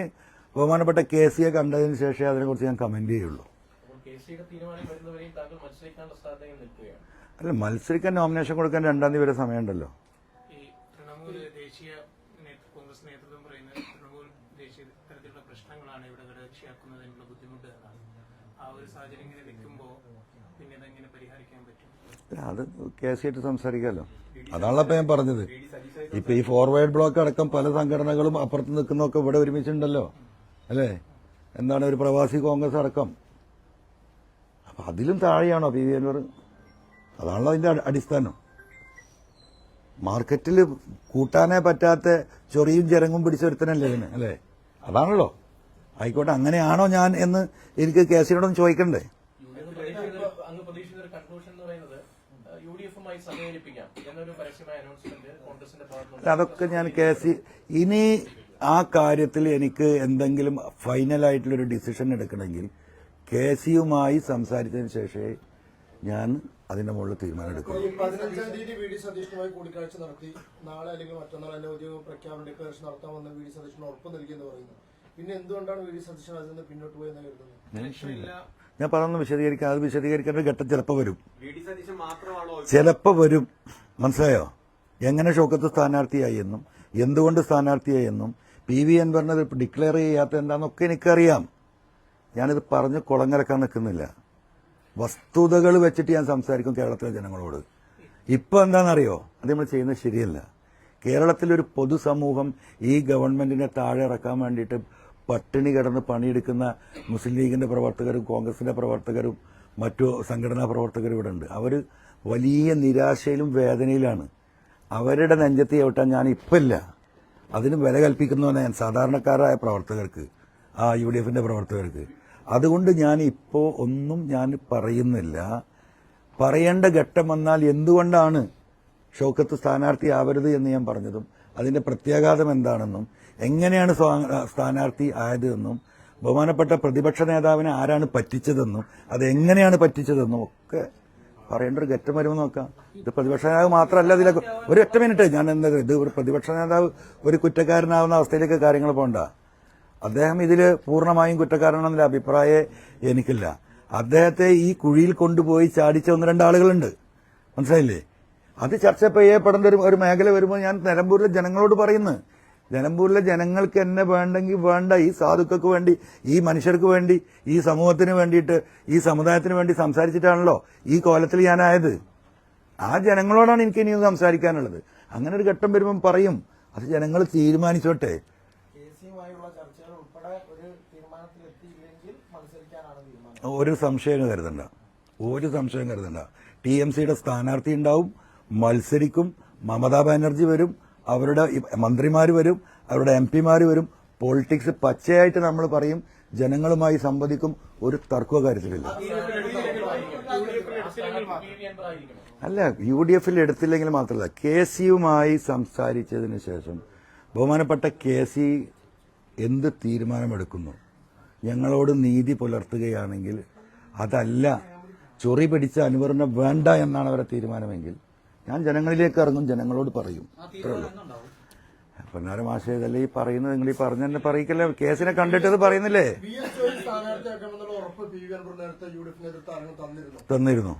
ബഹുമാനപ്പെട്ട KCയെ കണ്ടതിന് ശേഷമേ അതിനെക്കുറിച്ച് ഞാൻ കമന്റ് ചെയ്യുള്ളൂ. അല്ല, മത്സരിക്കാൻ നോമിനേഷൻ കൊടുക്കാൻ 2-ാം തീയതി വരെ സമയമുണ്ടല്ലോ. ദേശീയ കോൺഗ്രസ് നേതൃത്വം പറയുന്നത് തൃണമൂൽ ദേശീയ തരത്തിലുള്ള പ്രശ്നങ്ങളാണ് ഇവിടെ ഘടകകക്ഷിയാക്കുന്നതിനുള്ള ബുദ്ധിമുട്ട് എന്നാണ്. ആ ഒരു സാഹചര്യം ഇങ്ങനെ നിൽക്കുമ്പോൾ പിന്നെ ഇതെങ്ങനെ പരിഹരിക്കാൻ പറ്റും? അത് KCയായിട്ട് സംസാരിക്കാമല്ലോ. അതാണല്ലോ ഇപ്പൊ ഞാൻ പറഞ്ഞത്. ഇപ്പൊ ഈ ഫോർവേഡ് ബ്ലോക്ക് അടക്കം പല സംഘടനകളും അപ്പുറത്ത് നിൽക്കുന്നൊക്കെ ഇവിടെ ഒരുമിച്ചുണ്ടല്ലോ, അല്ലേ? എന്താണ്, ഒരു പ്രവാസി കോൺഗ്രസ് അടക്കം. അപ്പൊ അതിലും താഴെയാണോ PV അൻവർ? അതാണല്ലോ അതിന്റെ അടിസ്ഥാനം. മാർക്കറ്റിൽ കൂട്ടാനേ പറ്റാത്ത ചൊറിയും ചിരങ്ങും പിടിച്ചൊരുത്തനല്ലേ ഇതിന്, അല്ലേ? അതാണല്ലോ. ആയിക്കോട്ടെ, അങ്ങനെയാണോ ഞാൻ എന്ന് എനിക്ക് KCയോടൊന്ന് ചോദിക്കണ്ടേ? അതൊക്കെ ഞാൻ KC ഇനി ആ കാര്യത്തിൽ എനിക്ക് എന്തെങ്കിലും ഫൈനലായിട്ടുള്ളൊരു ഡിസിഷൻ എടുക്കണമെങ്കിൽ KCയുമായി സംസാരിച്ചതിന് ശേഷമേ ഞാൻ അതിന്റെ മുകളിൽ തീരുമാനം എടുക്കും. ഈ 15-ാം തീയതി വി ഡി സതീശനുമായി കൂടിക്കാഴ്ച നടത്തി നാളെ അല്ലെങ്കിൽ മറ്റന്നാൾ തന്നെ ഒരു പ്രഖ്യാപന ഡിക്ലറേഷൻ നടത്താമെന്ന് വി ഡി സതീശന് ഉറപ്പ് നൽകിയെന്ന് പറയുന്നു. പിന്നെ എന്തുകൊണ്ടാണ് വി ഡി സതീശൻ അതിൽ നിന്ന് പിന്നോട്ട് പോയെന്ന് കരുതുന്നത്? ഞാൻ പറഞ്ഞു വിശദീകരിക്കാൻ, അത് വിശദീകരിക്കേണ്ട ഘട്ടം ചിലപ്പോൾ വരും, ചിലപ്പോൾ വരും. മനസ്സിലായോ? എങ്ങനെ ഷൗക്കത്ത് സ്ഥാനാർത്ഥിയായി എന്നും എന്തുകൊണ്ട് സ്ഥാനാർത്ഥിയായി എന്നും PV അൻവറിനെ ഡിക്ലെയർ ചെയ്യാത്ത എന്താണെന്നൊക്കെ എനിക്കറിയാം. ഞാനിത് പറഞ്ഞ് കുളങ്ങരക്കാൻ നിൽക്കുന്നില്ല. വസ്തുതകൾ വെച്ചിട്ട് ഞാൻ സംസാരിക്കും കേരളത്തിലെ ജനങ്ങളോട്. ഇപ്പം എന്താണെന്നറിയോ, അത് നമ്മൾ ചെയ്യുന്നത് ശരിയല്ല. കേരളത്തിലൊരു പൊതുസമൂഹം ഈ ഗവൺമെന്റിനെ താഴെ ഇറക്കാൻ വേണ്ടിയിട്ട് പട്ടിണി കിടന്ന് പണിയെടുക്കുന്ന മുസ്ലിം ലീഗിന്റെ പ്രവർത്തകരും കോൺഗ്രസിന്റെ പ്രവർത്തകരും മറ്റു സംഘടനാ പ്രവർത്തകരും ഇവിടെ ഉണ്ട്. അവർ വലിയ നിരാശയിലും വേദനയിലാണ്. അവരുടെ നെഞ്ചത്ത് ചവിട്ടാൻ ഞാൻ ഇപ്പില്ല. അതിന് വില കൽപ്പിക്കുന്നവനെ ഞാൻ സാധാരണക്കാരായ പ്രവർത്തകർക്ക്, UDFന്റെ പ്രവർത്തകർക്ക്. അതുകൊണ്ട് ഞാൻ ഇപ്പോൾ ഒന്നും ഞാൻ പറയുന്നില്ല. പറയേണ്ട ഘട്ടം വന്നാൽ എന്തുകൊണ്ടാണ് ഷൗക്കത്ത് സ്ഥാനാർത്ഥിയാവരുത് എന്ന് ഞാൻ പറഞ്ഞതും അതിന്റെ പ്രത്യാഘാതം എന്താണെന്നും എങ്ങനെയാണ് സ്ഥാനാർത്ഥി ആയതെന്നും ബഹുമാനപ്പെട്ട പ്രതിപക്ഷ നേതാവിനെ ആരാണ് പറ്റിച്ചതെന്നും അതെങ്ങനെയാണ് പറ്റിച്ചതെന്നും ഒക്കെ പറയേണ്ട ഒരു ഘട്ടം വരുമ്പോൾ നോക്കാം. ഇത് പ്രതിപക്ഷ നേതാവ് മാത്രമല്ല, ഇതിലൊക്കെ ഒരു ഒറ്റ മിനിറ്റ് ഞാൻ എന്താ, ഇത് ഒരു പ്രതിപക്ഷ നേതാവ് ഒരു കുറ്റക്കാരനാവുന്ന അവസ്ഥയിലേക്ക് കാര്യങ്ങൾ പോകണ്ട. അദ്ദേഹം ഇതിൽ പൂർണ്ണമായും കുറ്റക്കാരനെന്നുള്ള അഭിപ്രായം എനിക്കില്ല. അദ്ദേഹത്തെ ഈ കുഴിയിൽ കൊണ്ടുപോയി ചാടിച്ച 1-2 ആളുകളുണ്ട്. മനസ്സിലായില്ലേ? അത് ചർച്ച ചെയ്യപ്പെടേണ്ട ഒരു മേഖല വരുമ്പോൾ ഞാൻ നിലമ്പൂരിലെ ജനങ്ങളോട് പറയുന്നു, നിലമ്പൂരിലെ ജനങ്ങൾക്ക് എന്നെ വേണ്ടെങ്കിൽ വേണ്ട, ഈ സാധുക്കൾക്ക് വേണ്ടി, ഈ മനുഷ്യർക്ക് വേണ്ടി, ഈ സമൂഹത്തിന് വേണ്ടിയിട്ട്, ഈ സമുദായത്തിന് വേണ്ടി സംസാരിച്ചിട്ടാണല്ലോ ഈ കോലത്തിൽ ഞാനായത്. ആ ജനങ്ങളോടാണ് എനിക്ക് ഇനിയും സംസാരിക്കാനുള്ളത്. അങ്ങനെ ഒരു ഘട്ടം വരുമ്പം പറയും, അത് ജനങ്ങൾ തീരുമാനിച്ചോട്ടെ. ഒരു സംശയം കരുതണ്ട, ഒരു സംശയം കരുതണ്ട. TMCയുടെ സ്ഥാനാർത്ഥി ഉണ്ടാവും, മത്സരിക്കും. മമതാ ബാനർജി വരും, അവരുടെ മന്ത്രിമാർ വരും, അവരുടെ MP-മാർ വരും. പൊളിറ്റിക്സ് പച്ചയായിട്ട് നമ്മൾ പറയും, ജനങ്ങളുമായി സംവദിക്കും. ഒരു തർക്കവും കാര്യത്തിലില്ല. അല്ല, UDF എടുത്തില്ലെങ്കിൽ മാത്രമല്ല, KC-യുമായി സംസാരിച്ചതിന് ശേഷം ബഹുമാനപ്പെട്ട KC എന്ത് തീരുമാനമെടുക്കുന്നു, ഞങ്ങളോട് നീതി പുലർത്തുകയാണെങ്കിൽ, അതല്ല ചൊറി പിടിച്ച അൻവറിനെ വേണ്ട എന്നാണ് അവരുടെ തീരുമാനമെങ്കിൽ ഞാൻ ജനങ്ങളിലേക്ക് ഇറങ്ങും, ജനങ്ങളോട് പറയും. പൊന്നാര മാഷേ, ഇതല്ലേ ഈ പറയുന്നത്? നിങ്ങൾ ഈ പറഞ്ഞെന്നെ പറയിക്കല്ലേ? കേസിനെ കണ്ടിട്ടത് പറയുന്നില്ലേ? തന്നിരുന്നു.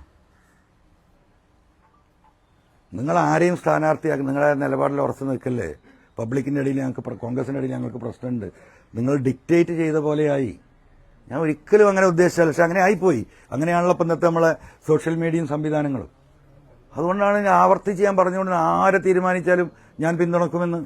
നിങ്ങൾ ആരെയും സ്ഥാനാർത്ഥിയാക്കി നിങ്ങളുടെ നിലപാടിൽ ഉറച്ചു നിൽക്കല്ലേ? പബ്ലിക്കിന്റെ ഇടയിൽ ഞങ്ങൾക്ക്, കോൺഗ്രസിന്റെ ഇടയിൽ ഞങ്ങൾക്ക് പ്രശ്നമുണ്ട്. നിങ്ങൾ ഡിക്റ്റേറ്റ് ചെയ്ത പോലെയായി. ഞാൻ ഒരിക്കലും അങ്ങനെ ഉദ്ദേശിച്ചല്ല, പക്ഷെ അങ്ങനെ ആയിപ്പോയി. അങ്ങനെയാണല്ലോ ഇപ്പം ഇന്നത്തെ നമ്മളെ സോഷ്യൽ മീഡിയയും സംവിധാനങ്ങളും. അതുകൊണ്ടാണ് ഞാൻ ആവർത്തിച്ച് ഞാൻ പറഞ്ഞുകൊണ്ട് ആരെ തീരുമാനിച്ചാലും ഞാൻ പിന്തുണക്കുമെന്ന്.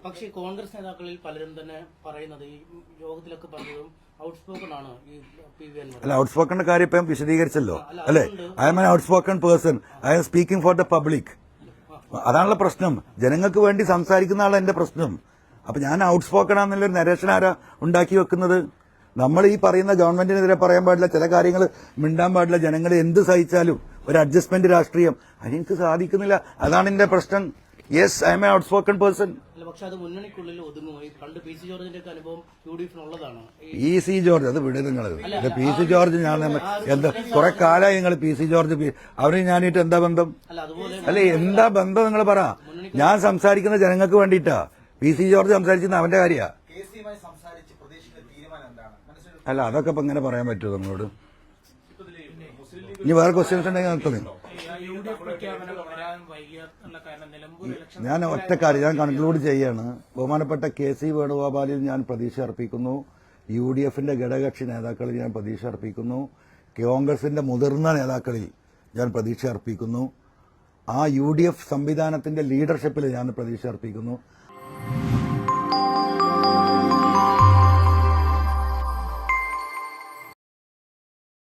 പക്ഷേ കോൺഗ്രസ് നേതാക്കളിൽ പലരും തന്നെ പറയുന്നത്, ഈ യോഗത്തിലൊക്കെ പറഞ്ഞതും ഔട്ട്സ്പോക്കൺ ആണ് ഈ PV അൻവർ. അല്ല, ഔട്ട്സ്പോക്കണിന്റെ കാര്യം ഇപ്പം വിശദീകരിച്ചല്ലോ അല്ലെ? I M an outspoken person, I M speaking for the public. അതാണല്ലോ പ്രശ്നം. ജനങ്ങൾക്ക് വേണ്ടി സംസാരിക്കുന്ന ആളാണ് എന്റെ പ്രശ്നം. അപ്പൊ ഞാൻ ഔട്ട്സ്പോക്കൺ ആണെന്നുള്ളൊരു നരേഷൻ ആരാ ഉണ്ടാക്കി വെക്കുന്നത്? നമ്മൾ ഈ പറയുന്ന ഗവൺമെന്റിനെതിരെ പറയാൻ പാടില്ല, ചില കാര്യങ്ങൾ മിണ്ടാൻ പാടില്ല. ജനങ്ങൾ എന്ത് സഹിച്ചാലും ഒരു അഡ്ജസ്റ്റ്മെന്റ് രാഷ്ട്രീയം അതെനിക്ക് സാധിക്കുന്നില്ല. അതാണ് എന്റെ പ്രശ്നം. Yes, I M A outspoken person. പക്ഷെ അത് മുന്നണിക്കുള്ളിൽ ഒതുങ്ങുമോ? പണ്ട് PC ജോർജിന്റെ ഒക്കെ അനുഭവം UDF-നുള്ളതാണ്. PC ജോർജ് അത് വിട് നിങ്ങൾ. PC ജോർജ് ഞാൻ എന്താ കുറെ കാലമായി നിങ്ങൾ PC ജോർജ് അവര് ഞാനിട്ട് എന്താ ബന്ധം? അല്ലെ, എന്താ ബന്ധം നിങ്ങൾ പറ. ഞാൻ സംസാരിക്കുന്ന ജനങ്ങൾക്ക് വേണ്ടിയിട്ടാ. PC ജോർജ് സംസാരിക്കുന്ന അവന്റെ കാര്യ. അല്ല, അതൊക്കെ ഇപ്പൊ ഇങ്ങനെ പറയാൻ പറ്റുമോ നിങ്ങളോട്? ഇനി വേറെ ക്വസ്റ്റ്യൻസ് ഉണ്ടെങ്കിൽ നിർത്തുന്നു. ഞാൻ ഒറ്റ കാര്യം ഞാൻ കൺക്ലൂഡ് ചെയ്യാണ്. ബഹുമാനപ്പെട്ട KC വേണുഗോപാലിൽ ഞാൻ പ്രതീക്ഷ അർപ്പിക്കുന്നു. UDFന്റെ ഘടകകക്ഷി നേതാക്കളിൽ ഞാൻ പ്രതീക്ഷ അർപ്പിക്കുന്നു. കോൺഗ്രസിന്റെ മുതിർന്ന നേതാക്കളിൽ ഞാൻ പ്രതീക്ഷ അർപ്പിക്കുന്നു. ആ UDF സംവിധാനത്തിന്റെ ലീഡർഷിപ്പിൽ ഞാൻ പ്രതീക്ഷ അർപ്പിക്കുന്നു.